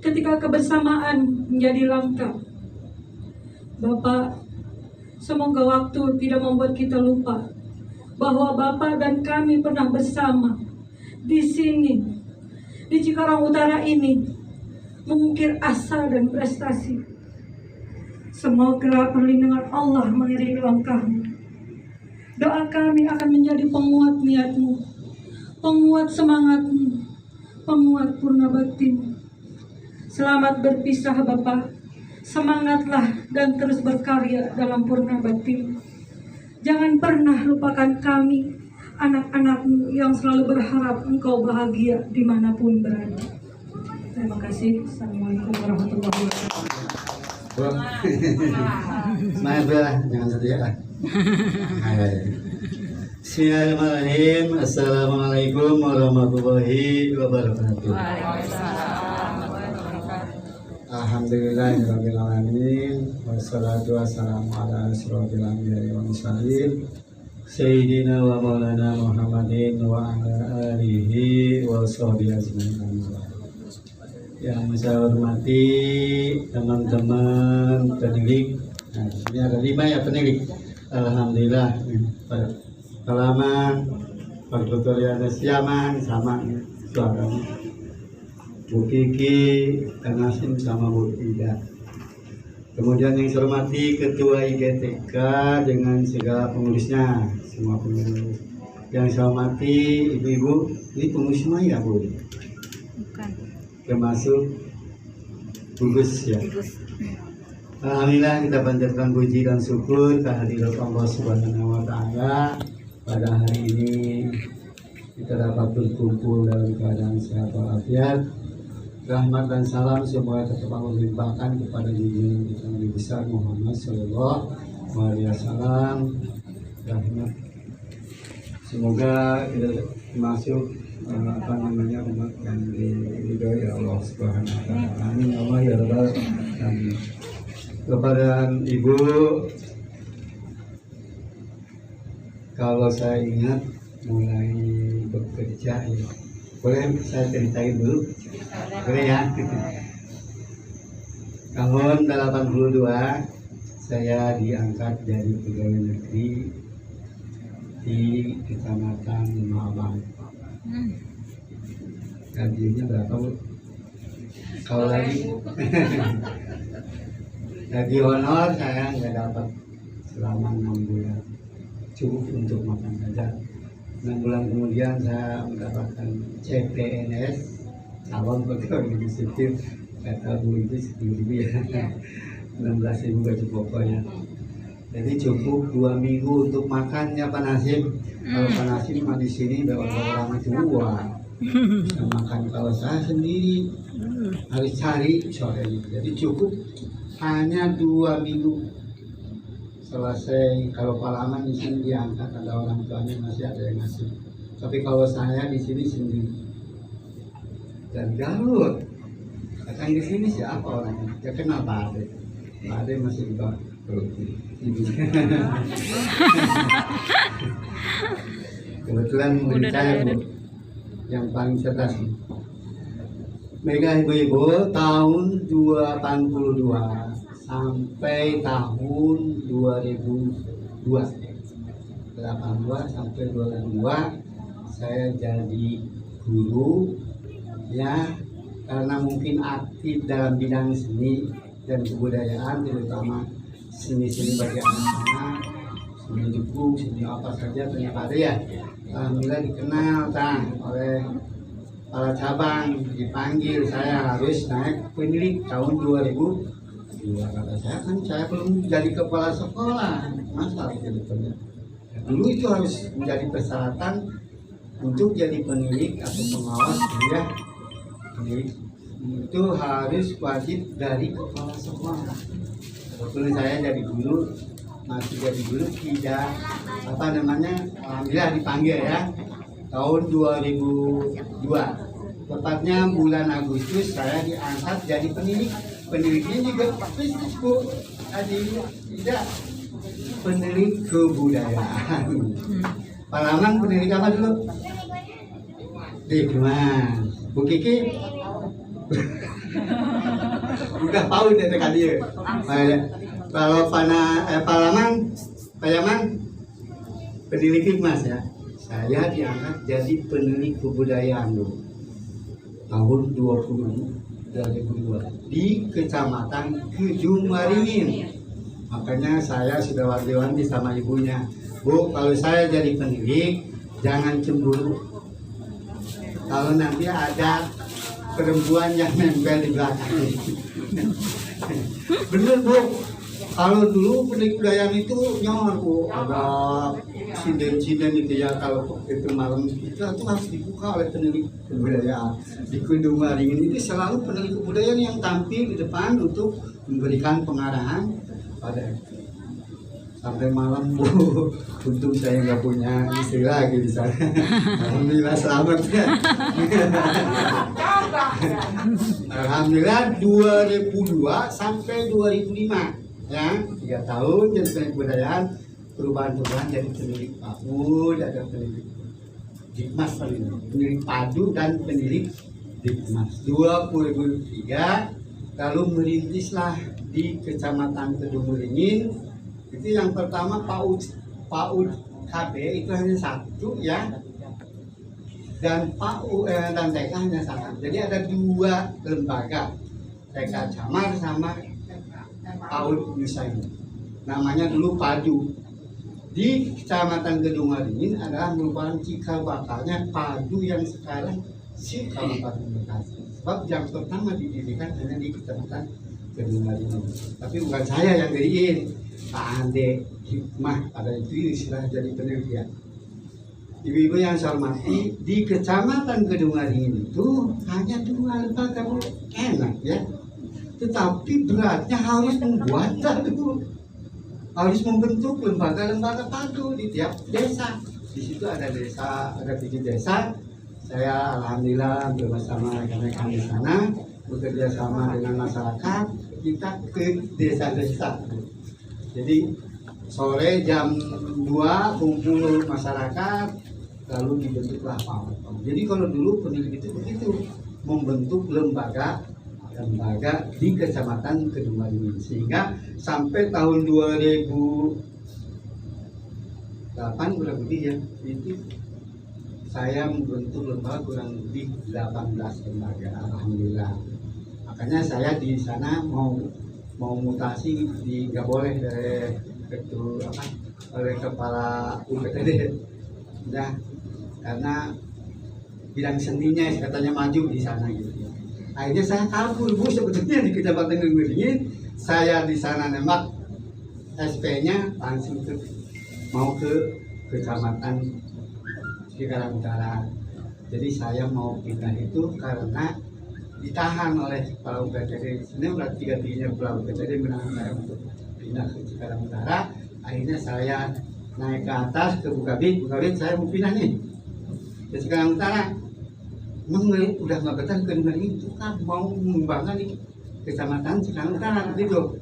ketika kebersamaan menjadi langka, Bapak, semoga waktu tidak membuat kita lupa bahwa Bapak dan kami pernah bersama di sini, di Cikarang Utara ini, mengukir asa dan prestasi. Semoga perlindungan Allah mengiringi langkahmu. Doa kami akan menjadi penguat niatmu, penguat semangatmu, penguat purna baktimu. Selamat berpisah Bapak. Semangatlah dan terus berkarya dalam purna baktimu. Jangan pernah lupakan kami, anak-anakmu yang selalu berharap engkau bahagia dimanapun berada. Terima kasih. Assalamualaikum warahmatullahi wabarakatuh. Maaf ya, jangan sedih ya. Bismillahirrahmanirrahim. Assalamualaikum warahmatullahi wabarakatuh. Alhamdulillahirabbil alamin. Wassalatu wassalamu ala asyrofil anbiya'i wal mursalin. Sayyidina wa maulana Muhammadin wa ala alihi wa sahbihi ajmain. Yang saya hormati teman-teman penilik. Nah, ini ada 5 ya penilik. Alhamdulillah. Pak Laman, Pak Dr. Yohanes Yaman sama suaranya. Bu Kiki, Kang Hasim sama Bu Ida. Kemudian yang saya hormati Ketua IGTK dengan segala pengurusnya, semua pengurus. Yang saya hormati ibu-ibu, ini pengurus semua ya Bu? Bukan. Termasuk gugus ya. Alhamdulillah kita panjatkan puji dan syukur kehadirat Allah Subhanahu wa taala. Pada hari ini kita dapat berkumpul dalam keadaan sehat walafiat. Rahmat dan salam semoga tetap Allah limpahkan kepada junjungan kita Nabi besar Muhammad sallallahu alaihi wasallam. Rahmat. Semoga kita masuk umat yang diridhoi Allah Subhanahu wa taala. Amin Allah ya rabbal alamin. Kepada Ibu, kalau saya ingat mulai bekerja ya, boleh saya ceritain dulu? Boleh ya? Tahun 82 saya diangkat dari pegawai negeri di Kecamatan Malang. Gajinya berapa Bu? Kalau lagi gaji honor saya nggak dapat selama 6 bulan, cukup untuk makan saja. 6 bulan kemudian saya mendapatkan CPNS, calon pegawai negeri sipil. Kata Bu itu 10.000 ya, 16.000 gaji pokoknya. Jadi cukup 2 minggu untuk makan ya Pak Nasim. Kalau Pak Nasim mah di sini udah orang tua, bisa makan. Kalau saya sendiri harus cari sore ini. Jadi cukup hanya 2 minggu selesai. Kalau Palaman di sini diangkat ada orang tuanya masih ada yang ngasih. Tapi kalau saya di sini sendiri dan Garut. Kata di sini siapa orangnya? Ya kenal Pak Ade. Pak Ade masih di bawah. Kebetulan murid saya Bu, yang paling cerdas. Mereka ibu-ibu tahun 82 sampai tahun 2002, 82 sampai 2002 saya jadi guru ya. Karena mungkin aktif dalam bidang seni dan kebudayaan, terutama seni-seni bagi anak-anak, seni duku, seni apa saja ternyata ada ya. Alhamdulillah dikenal oleh para cabang, dipanggil saya harus naik penilik tahun 2002. Kata saya kan saya belum jadi kepala sekolah, masalah itu betulnya. Dulu itu harus menjadi persyaratan untuk jadi penilik atau pengawas ya. Itu harus wajib dari kepala sekolah. Kebetulan saya jadi guru masih jadi guru tidak alhamdulillah dipanggil ya tahun 2002. Tepatnya bulan Agustus saya diangkat jadi pendidik. Pendidiknya juga praktis Bu. Tadi tidak pendidik kebudayaan. Palaman pendidik apa dulu? Dikmas. Bu Kiki udah PAUD ya tadi ya. Kalau Palaman pendidik Hikmas ya. Saya diangkat jadi pendidik kebudayaan dulu. Tahun 2002 di Kecamatan Kedungwaringin. Makanya saya sudah wanti-wanti sama ibunya, Bu, kalau saya jadi pendidik jangan cemburu. Kalau nanti ada perempuan yang nempel di belakang. Bener Bu, kalau dulu pendidik kebudayaan itu nyaman Bu, ada sinden-sinden itu ya, kalau itu malam kita itu harus dibuka oleh pendidik kebudayaan. Di Kedungwaringin itu selalu pendidik kebudayaan yang tampil di depan untuk memberikan pengarahan pada sampai malam Bu. Untung saya nggak punya istri lagi di sana. Alhamdulillah selamat ya. Alhamdulillah 2002 sampai 2005 ya 3 tahun jadi pendidik kebudayaan. Perubahan-perubahan jadi pendidik PAUD, ada pendidik Dikmas, pendidik Padu dan pendidik Dikmas. 2003 lalu merintislah di Kecamatan Kedungwaringin. Itu yang pertama PAUD KB itu hanya 1 ya, dan PAUD dan TK hanya 1. Jadi ada 2 lembaga, TK Camar sama PAUD Nusaini. Namanya dulu Padu. Di Kecamatan Kedungwaringin adalah merupakan cikal bakalnya Padu yang sekarang si Kabupaten Bekasi. Sebab yang pertama didirikan hanya di Kecamatan Kedungwaringin. Tapi bukan saya yang diriin, Pak Ande Hikmah pada itu istilah jadi penelitian. Ibu-ibu yang saya hormati, di Kecamatan Kedungwaringin itu hanya 2 lembaga Bu. Enak ya. Tetapi beratnya harus membuat harus membentuk lembaga-lembaga padu di tiap desa. Di situ ada desa, ada 7 desa. Saya alhamdulillah bersama rekan-rekan di sana bekerja sama dengan masyarakat. Kita ke desa-desa. Jadi sore jam 2 kumpul masyarakat, lalu dibentuklah PAUD. Jadi kalau dulu pendidik itu begitu, membentuk lembaga di Kecamatan Kedungwaringin, sehingga sampai tahun 2008 kurang lebih ya, itu saya membentuk lembaga kurang lebih 18 lembaga, alhamdulillah. Makanya saya di sana mau mutasi nggak boleh oleh kepala UPTD, ya, karena bidang seninya katanya maju di sana gitu. Akhirnya saya kabur Bu, sebetulnya di Kecamatan Kedungwaringin. Saya di sana nembak SP-nya langsung mau ke Kecamatan Cikarang Utara. Jadi saya mau pindah itu karena ditahan oleh kepala UPTD. Ini udah 3-3-nya kepala UPTD menahan saya untuk pindah ke Cikarang Utara. Akhirnya saya naik ke atas ke Bukabit saya mau pindah nih ke Cikarang Utara. Udah nggak betah ke Kedungwaringin itu kan mau mengembangkan di Kecamatan Cikarang Utara begitu.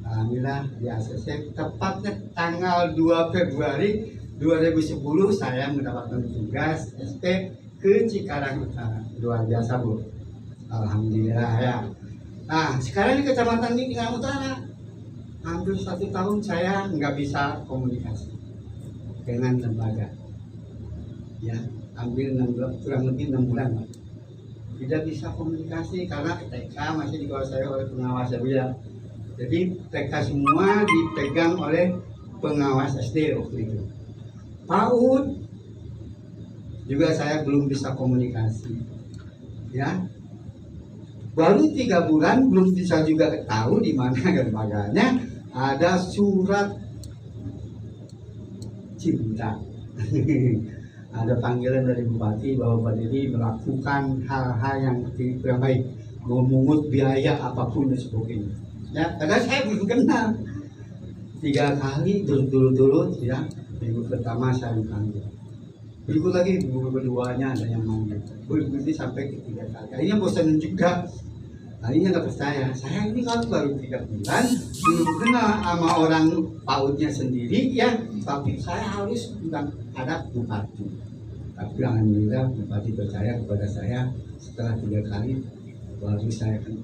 Alhamdulillah di ACC tepatnya tanggal 2 Februari 2010 saya mendapatkan tugas SP ke Cikarang Utara. Luar biasa Bu, alhamdulillah ya. Nah sekarang di Kecamatan Cikarang Utara hampir 1 tahun saya nggak bisa komunikasi dengan lembaga ya. Hampir kurang lebih 6 bulan Pak. Tidak bisa komunikasi karena TK masih dikuasai oleh pengawas ya. Jadi TK semua dipegang oleh pengawas SD waktu itu. PAUD juga saya belum bisa komunikasi ya. Baru 3 bulan belum bisa juga tahu di mana lembaganya. Ada surat cinta. Ada panggilan dari Bupati bahwa Pak Dedi melakukan hal-hal yang tidak baik, memungut biaya apapun dan sebagainya. Ya, karena saya belum kenal. 3 kali berturut-turut ya. Minggu pertama saya dipanggil, berikut lagi minggu keduanya ada yang manggil, berikutnya sampai ke 3 kali. Akhirnya bosan juga, akhirnya nggak percaya. Saya ini kalau baru 3 bulan belum kenal sama orang PAUD-nya sendiri ya, tapi saya harus bilang ada bupati. Tapi alhamdulillah bupati percaya kepada saya. Setelah 3 kali baru saya kan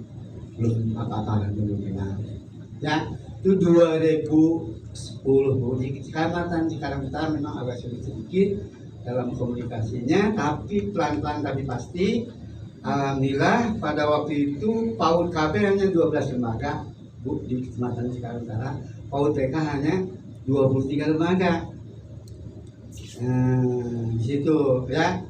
belum apa-apa, belum kenal ya. Itu 2010 di Kecamatan Cikarang Utara memang agak sulit sedikit dalam komunikasinya, tapi pelan-pelan tapi pasti. Alhamdulillah pada waktu itu PAUD KB hanya 12 lembaga Bu di Kecamatan Cikarang Utara, PAUD TK hanya 23 lembaga. Di situ ya.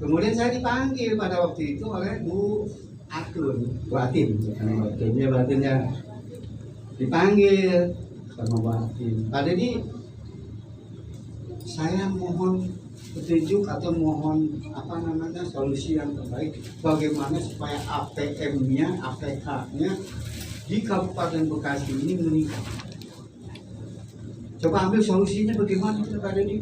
Kemudian saya dipanggil pada waktu itu oleh Bu Atun, Bu Atin, bukan Bu Atin ya. Dipanggil sama Bu Atin. Pak Dedi, saya mohon petunjuk atau mohon solusi yang terbaik bagaimana supaya APM-nya, APK-nya di Kabupaten Bekasi ini meningkat. Coba ambil solusinya bagaimana Pak Dedi?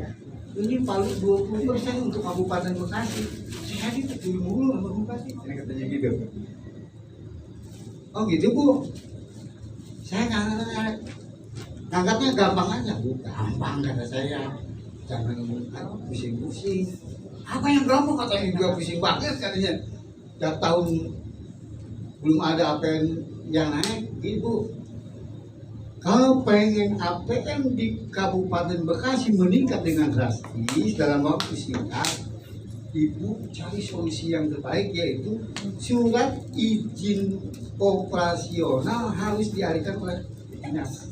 Ini paling 20% untuk Kabupaten Bekasi. Saya ditegur mulu sama Bupati. Saya katanya gitu. Oh gitu Bu. Saya nganggapnya gampang aja Bu. Gampang kata saya. Jangan pusing-pusing. Apa yang gampang katanya, juga pusing banget katanya. Tiap tahun belum ada APM yang naik, Ibu. Kalau pengen APM di Kabupaten Bekasi meningkat dengan drastis dalam waktu singkat, Ibu cari solusi yang terbaik, yaitu surat izin operasional harus dialihkan oleh dinas.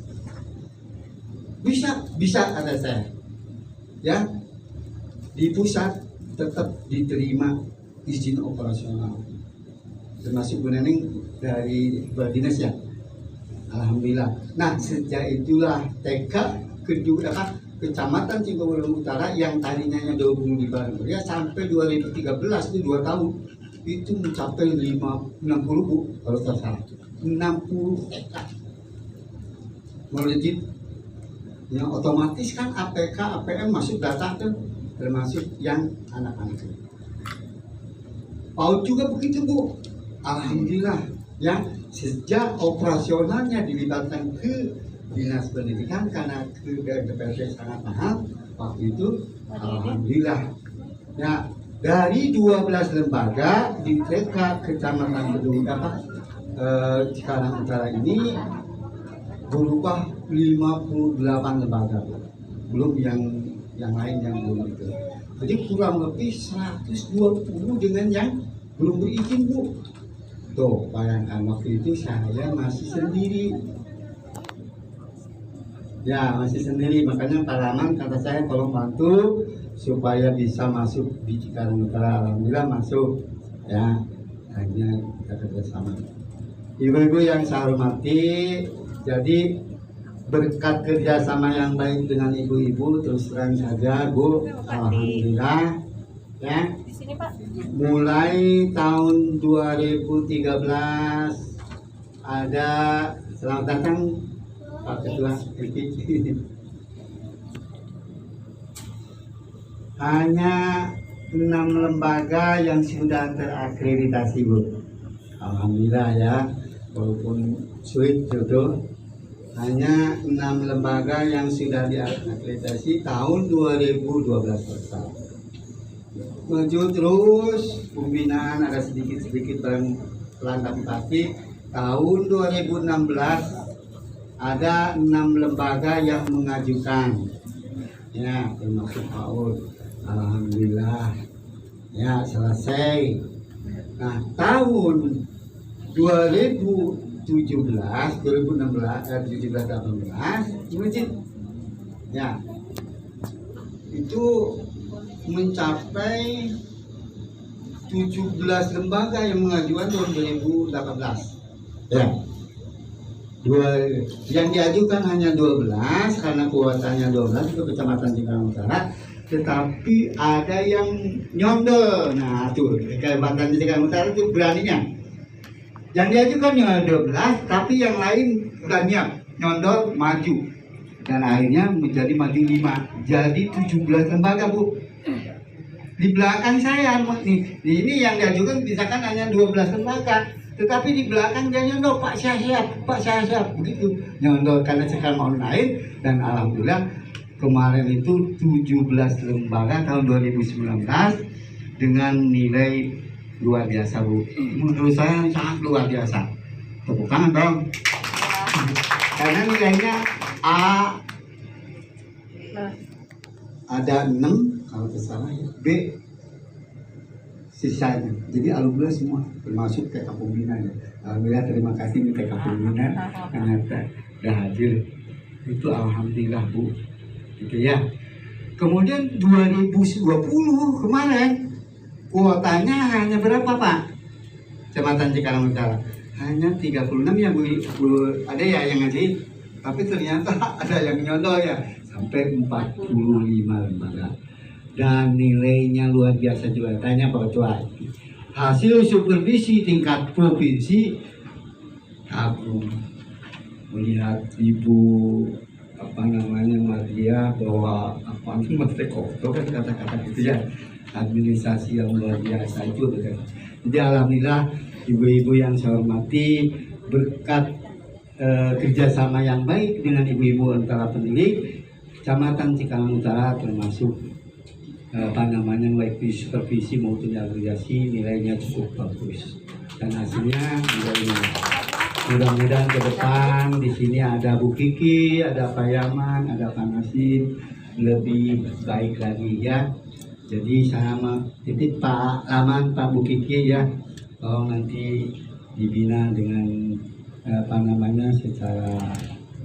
Bisa ada saya. Ya, di pusat tetap diterima izin operasional, termasuk Bu Neneng dari dinas ya. Alhamdulillah. Nah, sejak itulah TK kedua Kecamatan Cirebon Utara yang tadinya 25 ya sampai 2013 itu 2 tahun itu mencapai 60 Bu kalau tidak salah, 60 TK melejit. Yang otomatis kan APK, APM masuk data tuh, termasuk yang anak-anak. PAUD juga begitu Bu. Alhamdulillah ya, sejak operasionalnya dilibatkan ke Dinas Pendidikan karena ke DPRD sangat mahal waktu itu. Alhamdulillah ya, dari 12 lembaga di TK Kecamatan Cikarang Utara ini berubah 58 lembaga, belum yang lain yang belum itu. Jadi kurang lebih 120 dengan yang belum berizin Bu. Tuh bayangkan waktu itu saya masih sendiri. Ya masih sendiri, makanya Pak Laman kata saya tolong bantu supaya bisa masuk di Cikarang Utara. Alhamdulillah masuk ya, hanya kita kerjasama. Ibu-ibu yang saya hormati, jadi berkat kerjasama yang baik dengan ibu-ibu, terus terang saja Bu, alhamdulillah ya. Mulai tahun 2013 ada, selamat datang Pak Ketua RT. Hanya 6 lembaga yang sudah terakreditasi Bu. Alhamdulillah ya, walaupun sulit jodoh, hanya 6 lembaga yang sudah diakreditasi tahun 2012 selesai. Maju terus, pembinaan ada sedikit-sedikit pelan tapi pasti. Tahun 2016 ada 6 lembaga yang mengajukan, ya termasuk PAUD. Alhamdulillah, ya selesai. Nah tahun 2017, 18, ya itu mencapai 17 lembaga yang mengajukan tahun 2018. Ya. Yang diajukan hanya 12 karena kuotanya 12 itu Kecamatan Cikarang Utara, tetapi ada yang nyondol. Nah, tuh Kecamatan Cikarang Utara itu beraninya. Yang diajukan hanya 12, tapi yang lain udah niat nyondol maju, dan akhirnya menjadi maju 5, jadi 17 lembaga Bu. Di belakang saya ini yang diajukan misalkan hanya 12 lembaga, tetapi di belakang dia nyondol Pak Syahsyap begitu, nyondol karena sekarang online. Dan alhamdulillah kemarin itu 17 lembaga tahun 2019 dengan nilai luar biasa Bu. Menurut saya sangat luar biasa. Tepuk tangan dong. Karena nilainya A ada 6 kalau salah ya, B sisanya. Jadi alhamdulillah semua termasuk TK Pembina ya. Alhamdulillah terima kasih nih TK Pembina karena sudah hadir. Itu alhamdulillah Bu. Gitu ya. Kemudian 2020 kemarin kuotanya hanya berapa Pak? Kecamatan Cikarang Utara hanya 36 ya Bu. Ada ya yang ngaji, tapi ternyata ada yang nyondol ya sampai 45 lembaga. Dan nilainya luar biasa juga. Tanya Pak Ketua, hasil supervisi tingkat provinsi, aku melihat Ibu Mardia bahwa itu kan kata-kata gitu ya, administrasi yang luar biasa itu kan. Jadi alhamdulillah ibu-ibu yang saya hormati, berkat kerjasama yang baik dengan ibu-ibu antara pendidik Kecamatan Cikarang Utara, termasuk baik supervisi maupun agresiasi, nilainya cukup bagus dan hasilnya mudah-mudahan ke depan di sini ada Bu Kiki, ada Pak Yaman, ada Pak Nasim, lebih baik lagi ya. Jadi saya titip Pak Laman, Pak Bu Kiki ya, tolong nanti dibina dengan secara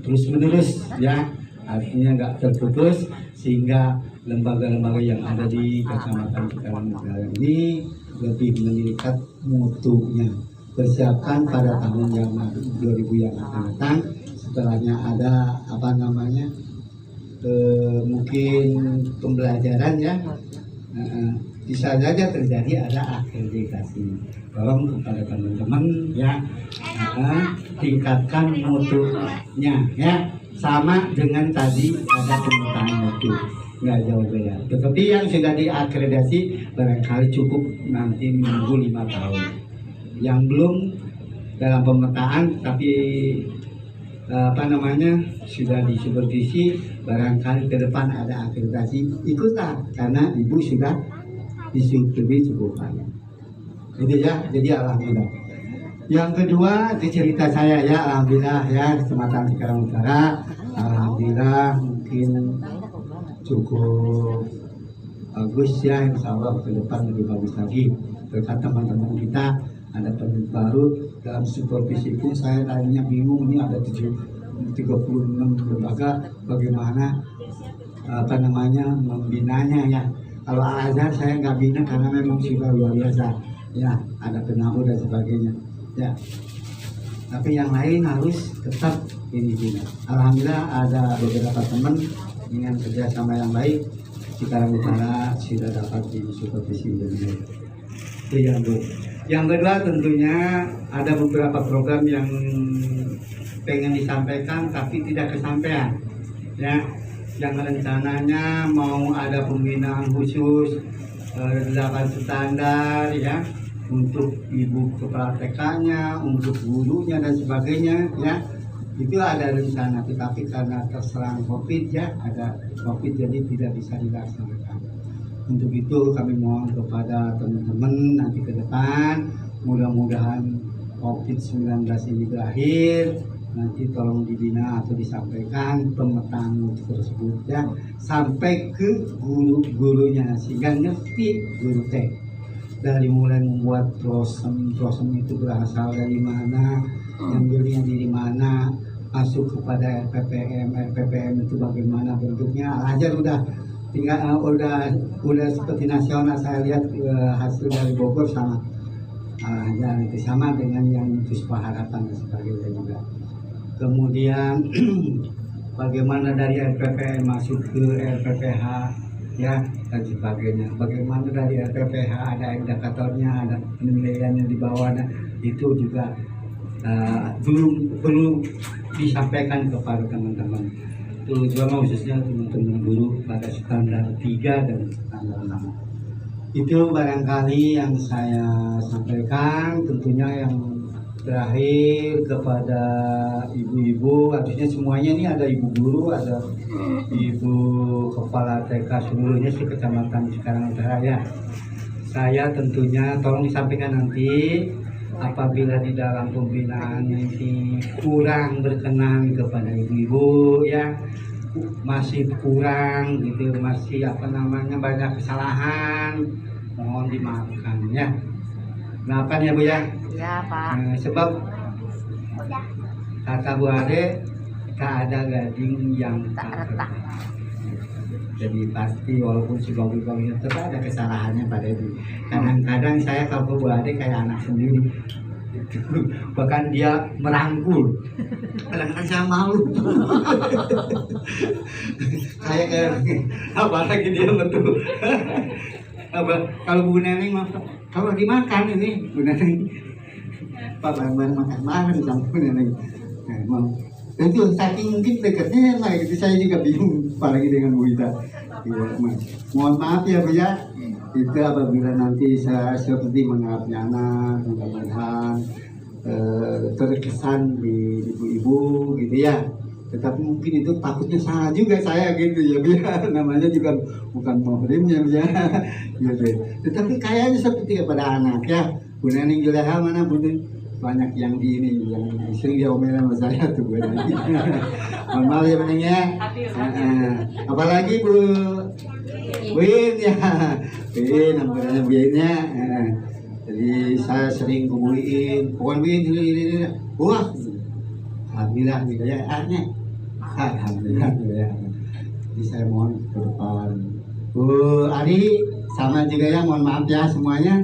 terus menerus ya, artinya nggak terputus, sehingga lembaga-lembaga yang ada di Kecamatan Cikarang Utara ini lebih meningkat mutunya. Persiapkan pada tahun yang 2000 yang akan datang, setelahnya ada mungkin pembelajaran ya, bisa saja terjadi ada akreditasi. Tolong kepada teman-teman ya, tingkatkan mutunya ya, sama dengan tadi ada pemetaan mutu, nggak jauh beda. Tetapi yang sudah diakreditasi barangkali cukup nanti menunggu 5 tahun. Yang belum dalam pemetaan tapi sudah disupervisi, barangkali ke depan ada akreditasi, ikutlah karena ibu sudah disupervisi cukup banyak. Itu ya, jadi alhamdulillah. Yang kedua itu cerita saya ya, alhamdulillah ya, Kecamatan Cikarang Utara, alhamdulillah mungkin cukup bagus ya, insya Allah ke depan lebih bagus lagi. Berkat teman-teman kita ada peneliti baru dalam supervisi pun saya tadinya bingung, ini ada 36 lembaga, bagaimana membinanya ya. Kalau Al-Azhar saya nggak bina karena memang sudah luar biasa ya, ada penau dan sebagainya ya, tapi yang lain harus tetap ini bina. Alhamdulillah ada beberapa teman dengan kerjasama yang baik, Cikarang Utara sudah dapat di supervisi dengan itu yang Bu. Yang kedua tentunya ada beberapa program yang pengen disampaikan tapi tidak kesampaian ya, yang rencananya mau ada pembinaan khusus 8 standar ya, untuk ibu kepala TK-nya, untuk gurunya dan sebagainya ya, itu ada rencana, tetapi karena terserang COVID ya, ada COVID jadi tidak bisa dilaksanakan. Untuk itu kami mohon kepada teman-teman nanti ke depan, mudah-mudahan COVID-19 ini berakhir, nanti tolong dibina atau disampaikan pemetaan tersebut ya, sampai ke guru-gurunya sehingga ngerti guru teh. Dari mulai membuat prosem itu berasal dari mana, yang belinya dari mana, masuk kepada RPPM itu bagaimana bentuknya. Ajar udah seperti nasional, saya lihat hasil dari Bogor sama, dan itu sama dengan yang Puspa Harapan dan sebagainya juga. Kemudian bagaimana dari RPPM masuk ke RPPH ya dan sebagainya. Bagaimana dari RPPH ada indikatornya, ada penilaiannya di bawahnya, itu juga belum disampaikan kepada teman-teman, terutama khususnya teman-teman guru pada standar 3 dan standar 6. Itu barangkali yang saya sampaikan. Tentunya yang terakhir kepada ibu-ibu, artinya semuanya ini ada ibu guru, ada ibu kepala TK seluruhnya di Kecamatan Cikarang Utara ya. Saya tentunya tolong disampaikan nanti apabila di dalam pembinaan ini kurang berkenan kepada ibu-ibu ya, masih kurang gitu, masih banyak kesalahan, mohon dimaafkan ya. Maafkan ya Bu ya. Ya Pak. Sebab kata Bu Ade, tak ada gading yang tak retak. Jadi pasti walaupun si babi-babinya tetap ada kesalahannya pada itu. Kadang-kadang saya kalau Bu Ade kayak anak sendiri. Bahkan dia merangkul. Kadang-kadang saya malu. Kayak apalagi dia betul. Kalau Bu Neneng kalau dimakan ini Bu Neneng Pak bareng-bareng makan sama Bu Neneng. Itu saking mungkin dekatnya lah gitu, saya juga bingung apalagi dengan Bu Ita. Ya, mohon maaf ya Bu ya. Itu apabila nanti saya seperti menganggapnya anak, mudah-mudahan terkesan di ibu-ibu gitu ya. Tetapi mungkin itu takutnya salah juga saya gitu ya biar namanya juga bukan muhrimnya ya. Gitu. Tetapi kayaknya seperti kepada anak ya. Bu Neneng Juleha mana Bu? Banyak yang di ini yang sering diomelin sama saya tuh Bu Neneng. Mohon maaf ya Bu Neneng ya. Apalagi Bu Win ya. Win namanya Bu Win ya. Jadi saya sering kumpulin, pokoknya Win ini. Wah. Alhamdulillah gitu ya, alhamdulillah gitu ya. Jadi saya mohon ke depan. Bu Ari sama juga ya, mohon maaf ya semuanya.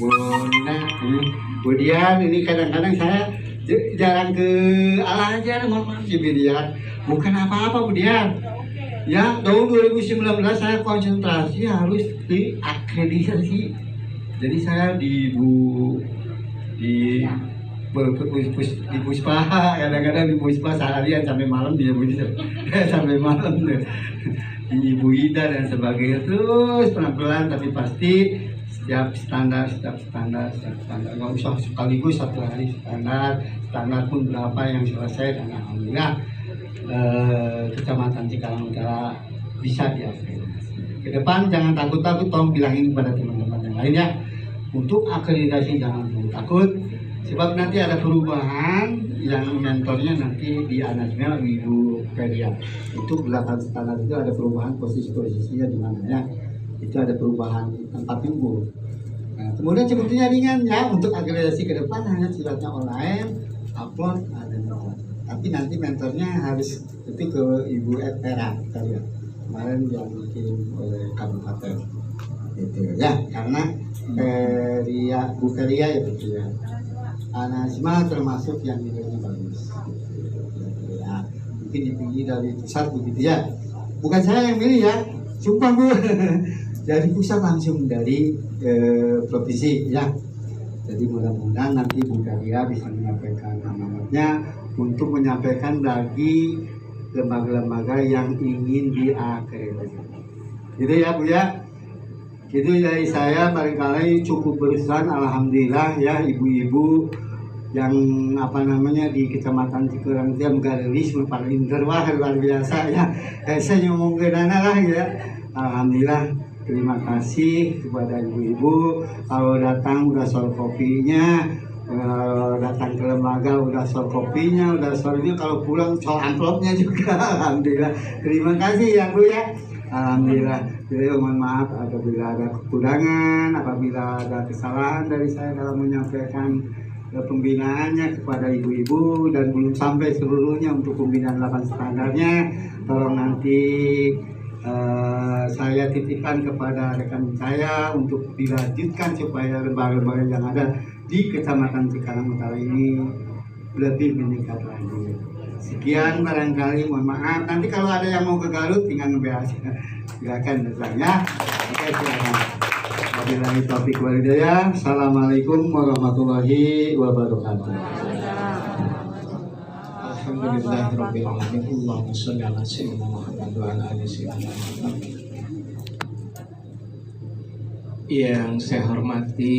Bu Nina, Bu Dian, ini kadang-kadang saya jarang ke Allah aja, mohon maaf ya Bu Dian. Bukan apa-apa Bu Dian. Ya tahun 2019 saya konsentrasi harus di akreditasi. Jadi saya di Puspa, kadang-kadang di Puspa seharian sampai malam dia begitu, sampai malam deh. Di Ibu Ida dan sebagainya terus pelan-pelan tapi pasti setiap standar nggak usah sekaligus satu hari standar pun berapa yang selesai dan alhamdulillah Kecamatan Cikarang Utara bisa diakreditasi. Ke depan jangan takut-takut, tolong bilangin kepada teman-teman yang lain ya, untuk akreditasi jangan takut. Sebab nanti ada perubahan yang mentornya nanti di anaknya Ibu Feria. Itu belakang standar itu ada perubahan posisi-posisinya di mana ya. Itu ada perubahan tempat tunggu. Nah, kemudian sebetulnya ringan ya, untuk akreditasi ke depan hanya sifatnya online, upload ada mentor. Tapi nanti mentornya harus itu ke Ibu Vera ya. Kemarin yang dikirim oleh kabupaten. Itu ya, karena Bu Feria ya betul ya. Anasma termasuk yang nilainya bagus ya, mungkin dipilih dari pusat begitu ya, bukan saya yang milih ya, sumpah Bu. Dari pusat langsung dari provinsi ya. Jadi mudah-mudahan nanti Bu Feria bisa menyampaikan amanatnya untuk menyampaikan bagi lembaga-lembaga yang ingin diakreditasi gitu ya Bu ya. Gitu dari saya barangkali cukup berusaha, alhamdulillah ya ibu-ibu yang di Kecamatan Cikarang dia menggaris paling terwah luar biasa ya. Saya ngomong ke Nana lah ya. Alhamdulillah, terima kasih kepada ibu-ibu. Kalau datang udah sol kopinya, datang ke lembaga udah sol kopinya, udah solnya, kalau pulang sol amplopnya juga. Alhamdulillah, terima kasih ya Bu ya. Alhamdulillah. Jadi mohon maaf apabila ada kekurangan, apabila ada kesalahan dari saya dalam menyampaikan pembinaannya kepada ibu-ibu dan belum sampai seluruhnya untuk pembinaan 8 standarnya. Tolong nanti saya titipkan kepada rekan saya untuk dilanjutkan supaya lembaga-lembaga yang ada di Kecamatan Cikarang Utara ini lebih meningkat lagi. Sekian barangkali, mohon maaf. Nanti kalau ada yang mau ke Garut tinggal nge-WA silakan datang ya. Oke, silakan. Wabillahi taufiq wal hidayah. Assalamualaikum warahmatullahi wabarakatuh. Alhamdulillahirabbil alamin. Allahumma shalli ala sayyidina Muhammad wa ala ali sayyidina Muhammad. Yang saya hormati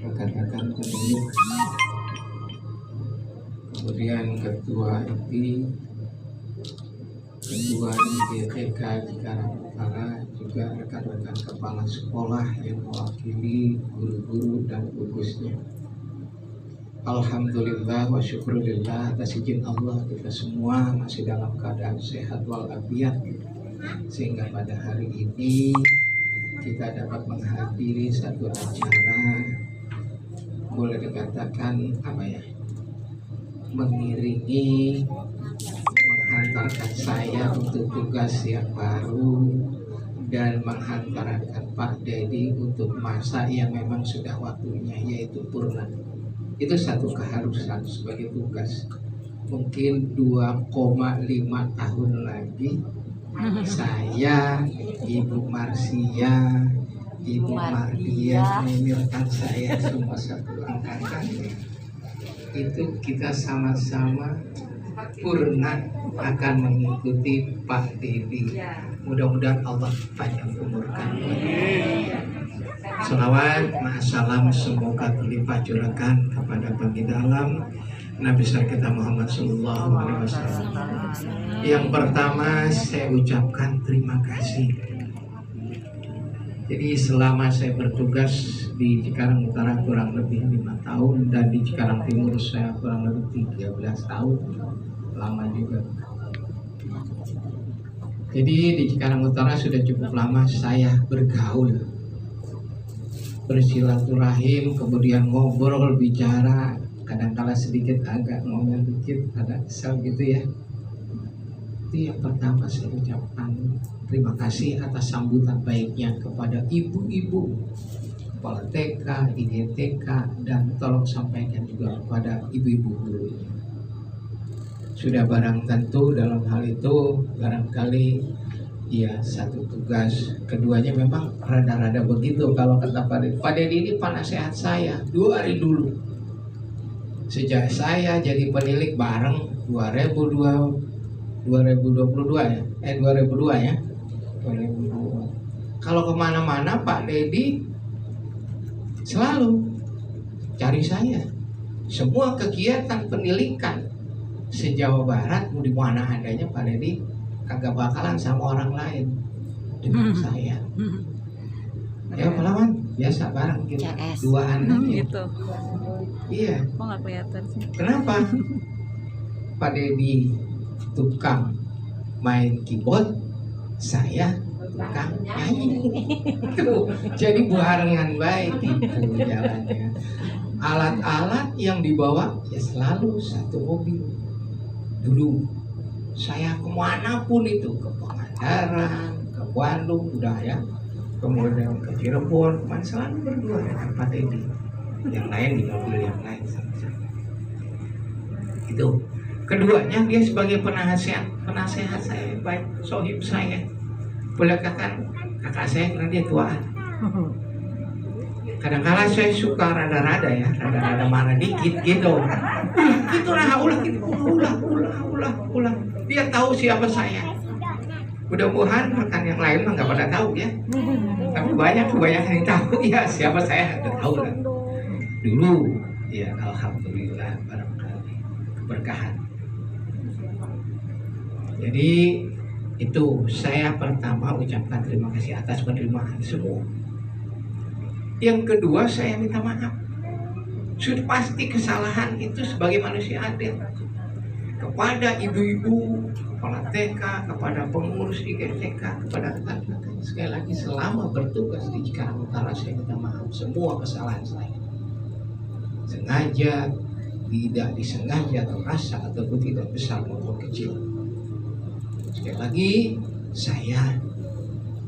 rekan-rekan pemilik, kemudian ketua IPI, ketua IDTK Cikarang Utara, juga rekan-rekan kepala sekolah yang mewakili guru-guru dan gugusnya. Alhamdulillah wa syukurillah, atas izin Allah kita semua masih dalam keadaan sehat walafiat, sehingga pada hari ini kita dapat menghadiri satu acara, boleh dikatakan mengiringi, menghantarkan saya untuk tugas yang baru dan menghantarkan Pak Dedi untuk masa yang memang sudah waktunya, yaitu purna. Itu satu keharusan sebagai tugas. Mungkin 2,5 tahun lagi saya, Ibu Marsia, Ibu Mardia memirkan saya semua satu angkatan. Itu kita sama-sama purna akan mengikuti Pak Dedi. Mudah-mudahan Allah panjang umurkan. Salawat, ma'asalam, semoga terlipat curahkan kepada Bagi Dalam Nabi besar kita Muhammad Sallallahu Alaihi Wasallam. Yang pertama saya ucapkan terima kasih. Jadi selama saya bertugas di Cikarang Utara kurang lebih 5 tahun dan di Cikarang Timur saya kurang lebih 13 tahun, lama juga. Jadi di Cikarang Utara sudah cukup lama saya bergaul, bersilaturahim, kemudian ngobrol, bicara, kadang-kala sedikit agak ngomel dikit, ada kesal gitu ya. Itu yang pertama saya ucapkan terima kasih atas sambutan baiknya kepada ibu-ibu kepala TK, IDTK, dan tolong sampaikan juga kepada ibu-ibu guru. Sudah barang tentu dalam hal itu barangkali ya satu tugas. Keduanya memang rada-rada begitu kalau kata Pak Dedi. Pak Dedi ini penasehat saya 2 hari dulu. Sejak saya jadi penilik bareng 2002 ya, 2002 ya. 2002. Kalau kemana-mana Pak Dedi selalu cari saya. Semua kegiatan pendidikan se-Jawa Barat mau di mana adanya Pak Dedi kagak bakalan sama orang lain dengan saya. Ya pahlawan biasa bareng kita duaan gitu. Iya. Kok nggak kelihatan sih? Kenapa? Pak Dedi tukang main keyboard, saya tukang nyanyi. Tuh, jadi barengan baik itu jalannya. Alat-alat yang dibawa ya selalu satu mobil. Dulu saya kemanapun itu, ke Pangandaran, ke Bandung, udah ya, kemudian ke Cirebon, selalu berdua dengan Pak Dedi. Yang lain di mobil yang lain sama-sama. Itu. Keduanya dia sebagai penasehat saya, baik sohib saya. Boleh katakan kakak saya karena dia tuaan. Kadang-kala saya suka rada-rada ya, rada-rada marah dikit gitu. Itulah ulah. Dia tahu siapa saya. Mudah-mudahan rekan yang lain mah nggak pada tahu ya. Tapi kebanyakan yang tahu ya siapa saya udah tahu lah. Dulu ya alhamdulillah barangkali keberkahan. Jadi itu saya pertama ucapkan terima kasih atas penerimaan semua. Yang kedua saya minta maaf. Sudah pasti kesalahan itu sebagai manusia adil. Kepada ibu-ibu, kepala TK, kepada pengurus IDTK, kepada rekan-rekan. Sekali lagi selama bertugas di Cikarang Utara saya minta maaf semua kesalahan saya. Sengaja, tidak disengaja, terasa ataupun tidak besar maupun kecil. Sekali lagi saya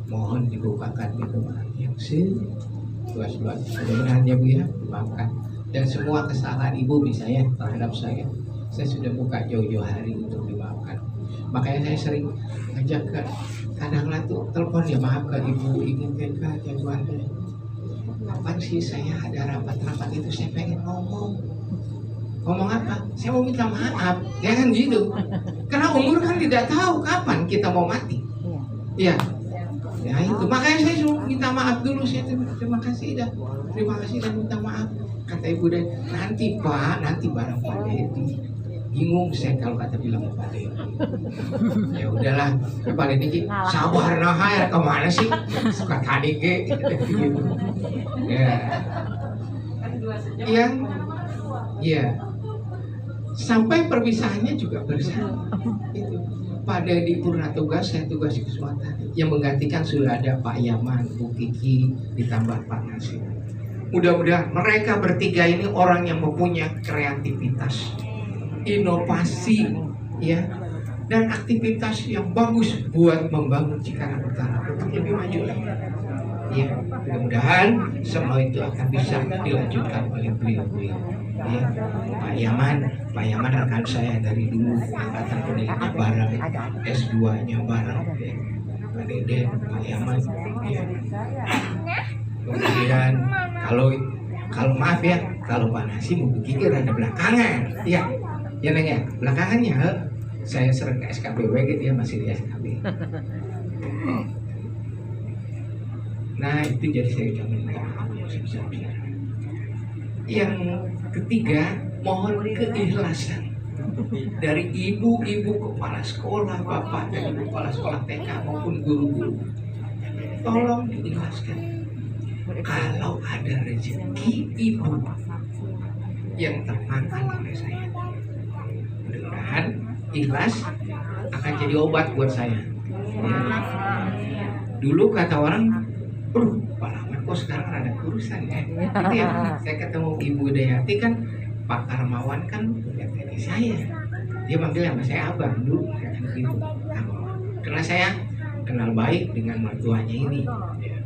mohon dibukakan pintu maaf yang seluas-luas. Mudah-mudahan ya Bu ya, dimaafkan. Dan semua kesalahan ibu misalnya terhadap saya sudah buka jauh-jauh hari untuk dimaafkan. Makanya saya sering ngajak ke kadang-kadang tuh telepon ya maaf ke ibu IDTK jagoannya. Kapan sih saya ada rapat-rapat itu saya pengen ngomong. ngomong apa? Saya mau minta maaf. Ya kan gitu. Karena umur kan tidak tahu kapan kita mau mati. Iya. Ya itu. Makanya saya suruh minta maaf dulu. Saya terima kasih dah. Terima kasih dan minta maaf. Kata ibu dan nanti Pak, nanti bareng Pak Dedi. Bingung saya kalau kata bilang Pak Dedi. Ya udahlah, Pak Dedi sabar nah ya kemana sih? Suka tadi ke. Ya. Yang ya sampai perpisahannya juga bersama. Itu Pak Dedi purna tugas, saya tugas di Kesultanan. Yang menggantikan sudah ada Pak Yaman, Bu Kiki, ditambah Pak Nasir. Mudah-mudahan mereka bertiga ini orang yang mempunyai kreativitas, inovasi, ya, dan aktivitas yang bagus buat membangun Cikarang Utara untuk lebih maju lagi. Ya, mudah-mudahan semua itu akan bisa dilanjutkan oleh beliau-beliau. Ya, Pak Yaman rekan saya dari dulu, angkatan pendidikannya bareng, S2-nya bareng, ya. Pak Deden, Pak Yaman, ya. Kemudian kalau maaf ya, kalau Pak Nasi mau pikir ada belakangan, ya Neng ya, belakangannya saya sering ke SKBW gitu ya, masih di SKB. Nah itu jadi saya udah minta maaf sebesar-besarnya. Yang ketiga, mohon keikhlasan dari ibu-ibu kepala sekolah, bapak dan ibu kepala sekolah TK maupun guru-guru. Tolong diikhlaskan. Kalau ada rezeki ibu yang termakan oleh saya, mudah-mudahan ikhlas akan jadi obat buat saya. Ya. Dulu kata orang, Pak Rahmat kok sekarang ada urusan ya. Itu ya, saya ketemu Ibu Dayati kan, Pak Karmawan kan punya tadi saya. Dia manggil sama saya abang dulu, saya kan gitu. Karena saya kenal baik dengan mertuanya ini. Ya.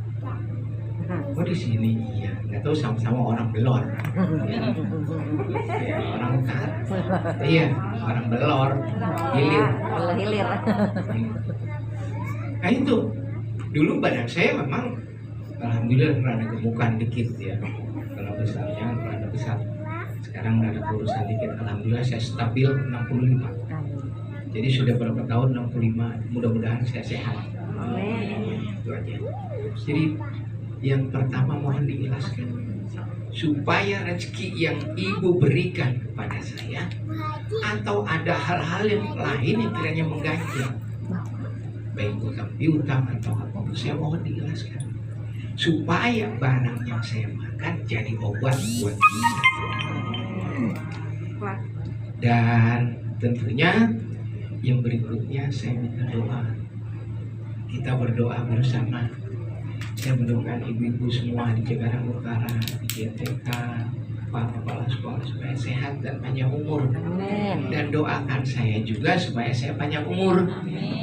Oh di sini iya, nggak tahu sama-sama orang Belor, ya, orang iya orang Belor, hilir. Nah itu dulu badan saya memang alhamdulillah rada gemukan dikit ya, kalau besarnya rada besar. Sekarang rada kurusan dikit, alhamdulillah saya stabil 65. Jadi sudah berapa tahun 65, mudah-mudahan saya sehat. Itu aja. Jadi yang pertama mohon diikhlaskan supaya rezeki yang ibu berikan kepada saya atau ada hal-hal yang lain yang kiranya mengganjal, baik utang piutang atau apapun, saya mohon diikhlaskan supaya barang yang saya makan jadi obat buat kita. Dan tentunya yang berikutnya saya minta doa, kita berdoa bersama. Saya mendoakan ibu-ibu semua di Cikarang Utara, di GTK, Pak Kepala Sekolah supaya sehat dan panjang umur. Amin. Dan doakan saya juga supaya saya panjang umur,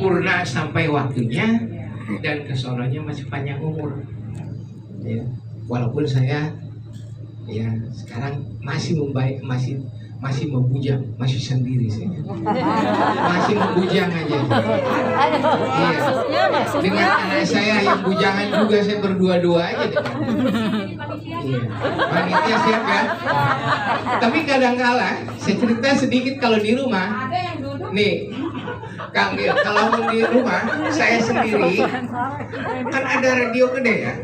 purna sampai waktunya dan kesononya masih panjang umur. Ya, walaupun saya ya sekarang masih membaik, masih membujang, masih sendiri saya. Masih membujang aja. Iya. Dengan anak saya yang bujangan juga saya berdua-dua aja. Iya. Panitia siap ya. Tapi kadang-kala saya cerita sedikit kalau di rumah. Nih, Kang, kalau di rumah saya sendiri kan ada radio gede ya.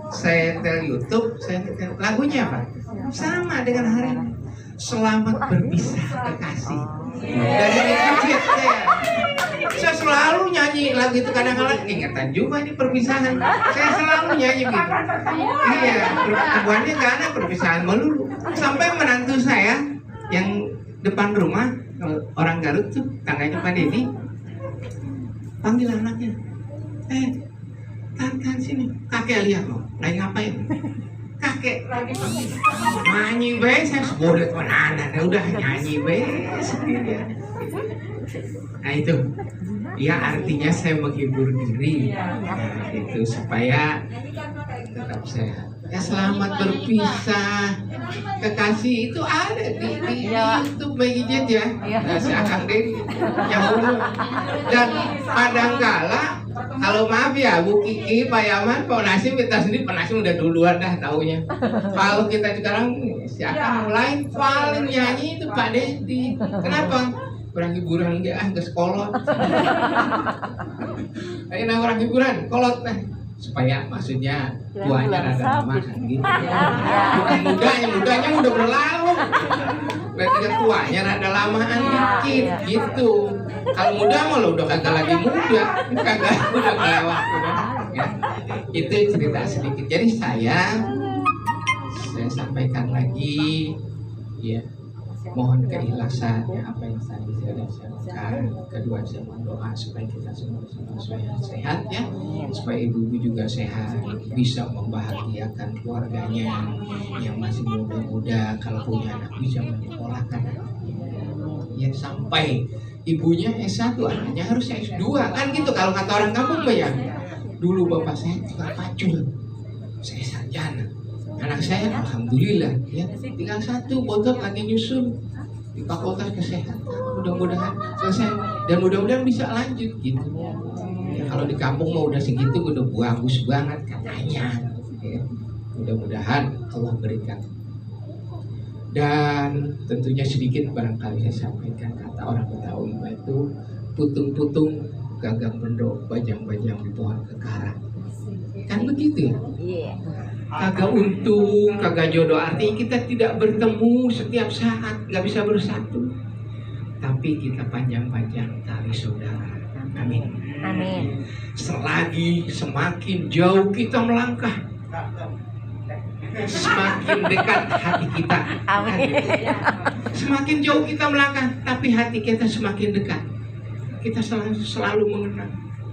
Saya tel YouTube, saya tel lagunya apa? Sama dengan hari ini. Selamat berpisah kekasih. Dari kecil saya selalu nyanyi lagu itu, kadang-kadang ingatan juga ini perpisahan. Saya selalu nyanyi gitu. Iya, perempuannya nggak ada perpisahan melulu. Sampai menantu saya yang depan rumah, orang Garut tuh, tangganya Pak Dedi, panggil anaknya, Tan sini, kakek lihat loh, lagi ngapain? Kakek lagi nyanyi be, saya sebudet mana, udah nyanyi be sendiri. Nah itu, ya artinya saya menghibur diri, nah, itu supaya tetap sehat. Ya selamat berpisah. Kekasih itu ada di YouTube Megijit ya. Si Akang Dedi yang dulu. Dan kadangkala kalau maaf ya Bu Kiki, Pak Yaman, Pak Nasim, kita sendiri Pak Nasim udah duluan dah taunya. Kalau kita sekarang si Akang mulai paling nyanyi itu Pak Dedi. Kenapa? Kurang hiburan dia ke sekolah. Ayo nah orang hiburan, kolot nah. Supaya maksudnya tuanya rada lama kan gitu. Bukan mudanya udah berlalu. Berarti tuanya rada lamaan dikit gitu. Kalau muda mah lo udah kagak lagi muda, kagak udah kelewat ya. Itu cerita sedikit. Jadi saya sampaikan lagi ya. Mohon keikhlasannya apa yang saya lakukan. Kedua saya berdoa supaya kita semua sehat ya, supaya ibu-ibu juga sehat, bisa membahagiakan keluarganya yang masih muda-muda, kalau punya anak bisa menyekolahkan ya sampai ibunya S1, anaknya harus S2 kan gitu kalau kata orang kampung ya. Dulu bapak saya tukang pacul, saya sarjana. Anak saya alhamdulillah ya tinggal satu, botot lagi nyusun di Fakultas Kesehatan. Mudah-mudahan selesai dan mudah-mudahan bisa lanjut gitu. Ya, kalau di kampung mau udah segitu udah bagus banget katanya. Ya, mudah-mudahan Allah berikan. Dan tentunya sedikit barangkali saya sampaikan kata orang Betawi itu putung-putung gagang bendok bajang-bajang di pohon kekarang. Kan begitu ya? Kagak untung, kagak jodoh, artinya kita tidak bertemu setiap saat, nggak bisa bersatu. Tapi kita panjang-panjang tali saudara. Amin. Amin. Selagi semakin jauh kita melangkah, semakin dekat hati kita. Amin. Semakin jauh kita melangkah, tapi hati kita semakin dekat. Kita selalu mengenal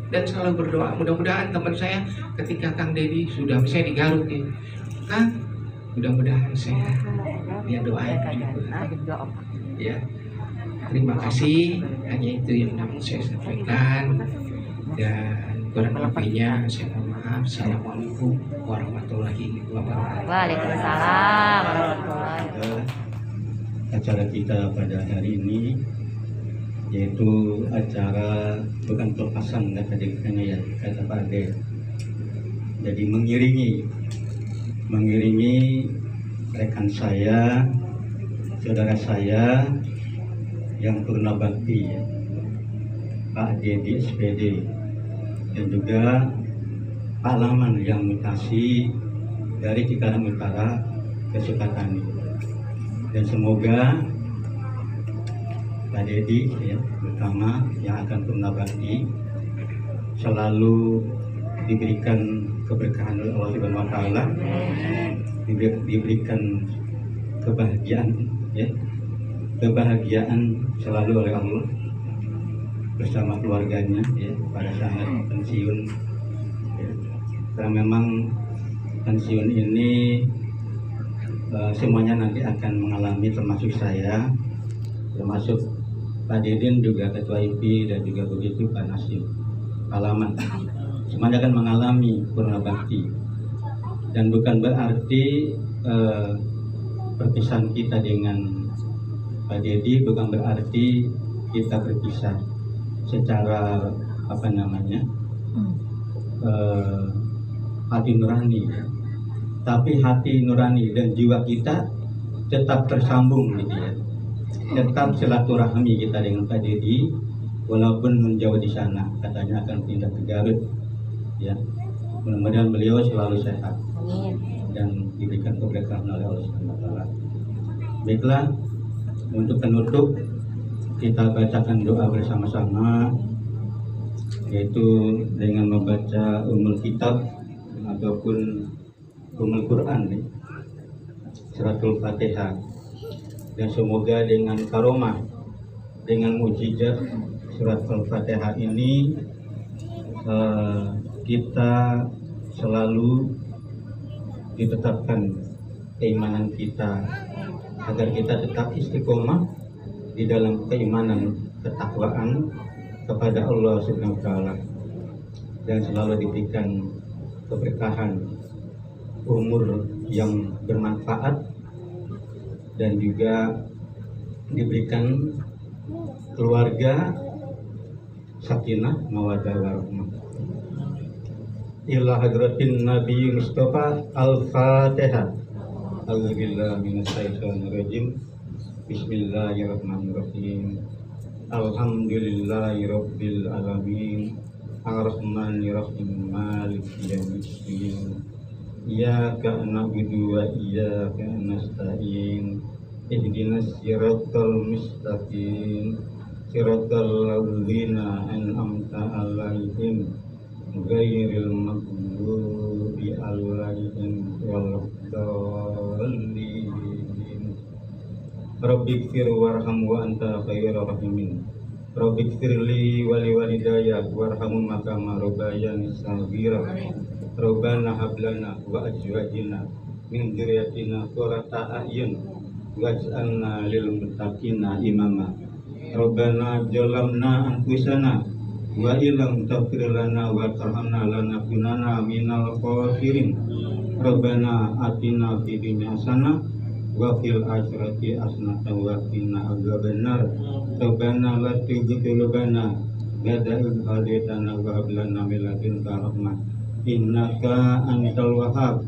dan selalu berdoa. Mudah-mudahan teman saya ketika Kang Dedi sudah, saya di Garut ya, Kang, mudah-mudahan sehat. Dia doain juga. Ya, terima kasih. Hanya itu yang dapat saya sampaikan. Dan kurang lebihnya saya mohon maaf. Assalamualaikum warahmatullahi wabarakatuh. Waalaikumsalam warahmatullahi wabarakatuh. Acara kita pada hari ini yaitu acara bukan pelepasan kata ya, kata Pak Ade. Jadi mengiringi rekan saya, saudara saya yang purna bakti ya, Pak Dedi SPD, dan juga Pak Laman yang mutasi dari Cikarang Utara ke Sukatani. Dan semoga Pak Dedi ya, terutama yang akan purna bakti selalu diberikan keberkahan oleh Allah Subhanahu wa taala, diberikan kebahagiaan ya, kebahagiaan selalu oleh Allah bersama keluarganya ya pada saat pensiun ya. Karena memang pensiun ini semuanya nanti akan mengalami, termasuk saya, termasuk Pak Didin juga Ketua IP dan juga begitu Pak Nasim, Pak Laman, semuanya akan mengalami purna bakti. Dan bukan berarti perpisahan kita dengan Pak Dedi bukan berarti kita berpisah secara apa namanya hati nurani, tapi hati nurani dan jiwa kita tetap tersambung gitu ya. Tetap silaturahmi kita dengan Pak Dedi walaupun menjauh di sana, katanya akan pindah ke Garut ya. Mudah-mudahan beliau selalu sehat dan diberikan keberkahan oleh Allah Subhanahu wa taala. Baiklah, untuk penutup kita bacakan doa bersama-sama, yaitu dengan membaca Ummul Kitab ataupun Ummul Quran nih, Suratul Fatihah. Dan semoga dengan karomah, dengan mujizat surat Al-Fatihah ini kita selalu ditetapkan keimanan kita, agar kita tetap istiqomah di dalam keimanan, ketakwaan kepada Allah Subhanahu wa taala, dan selalu diberikan keberkahan umur yang bermanfaat dan juga diberikan keluarga sakinah mawaddah warahmah. Ila hadratin Nabi Mustafa Al-Fatihah. A'udzubillahi minasyaitonirrajim. Bismillahirrahmanirrahim. Alhamdulillahirabbil alamin. Ar-Rahmanirrahim. Maliki yaumiddin. Iyyaka na'budu wa iyyaka nasta'in. Ihdinas siratal mustaqim. Siratal ladzina an'amta 'alaihim ghairil maghdubi 'alaihim waladdallin. Rabbighfir warham wa anta khairur rahimin. Rabbighfirli wa liwalidayya warhamhuma kama rabbayani shaghira. Rabbana hab lana wa azwajina min dzurriyyatina qurrata a'yun waj'alna lil muttaqina imama. Rabbana zalamna anfusana wa illam taghfir lana wa tarhamna lanakunanna minal khasirin. Rabbana atina fid dunya hasanah wa fil akhirati hasanah wa qina adzabannar. Rabbana la tuzigh qulubana ba'da idh hadaytana wa hab lana min ladunka rahmah innaka antal wahhab.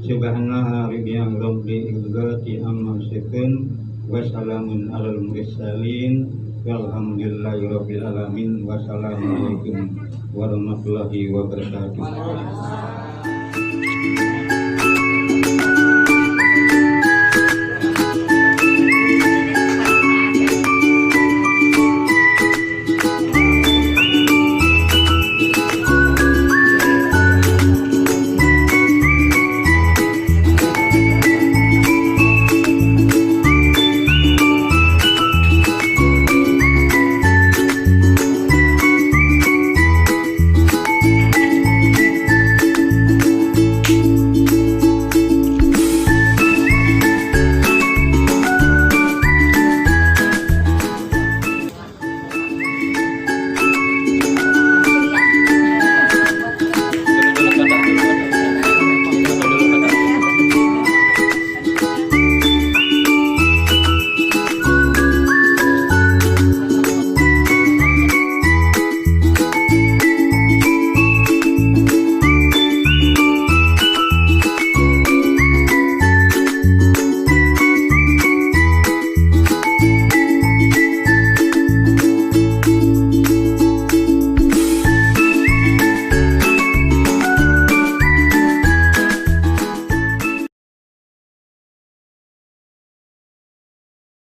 Subhana rabbiyal rabbil izzati amma yasifun wa salamun alal mursalin walhamdulillahi rabbil alamin. Wassalamualaikum warahmatullahi wabarakatuh.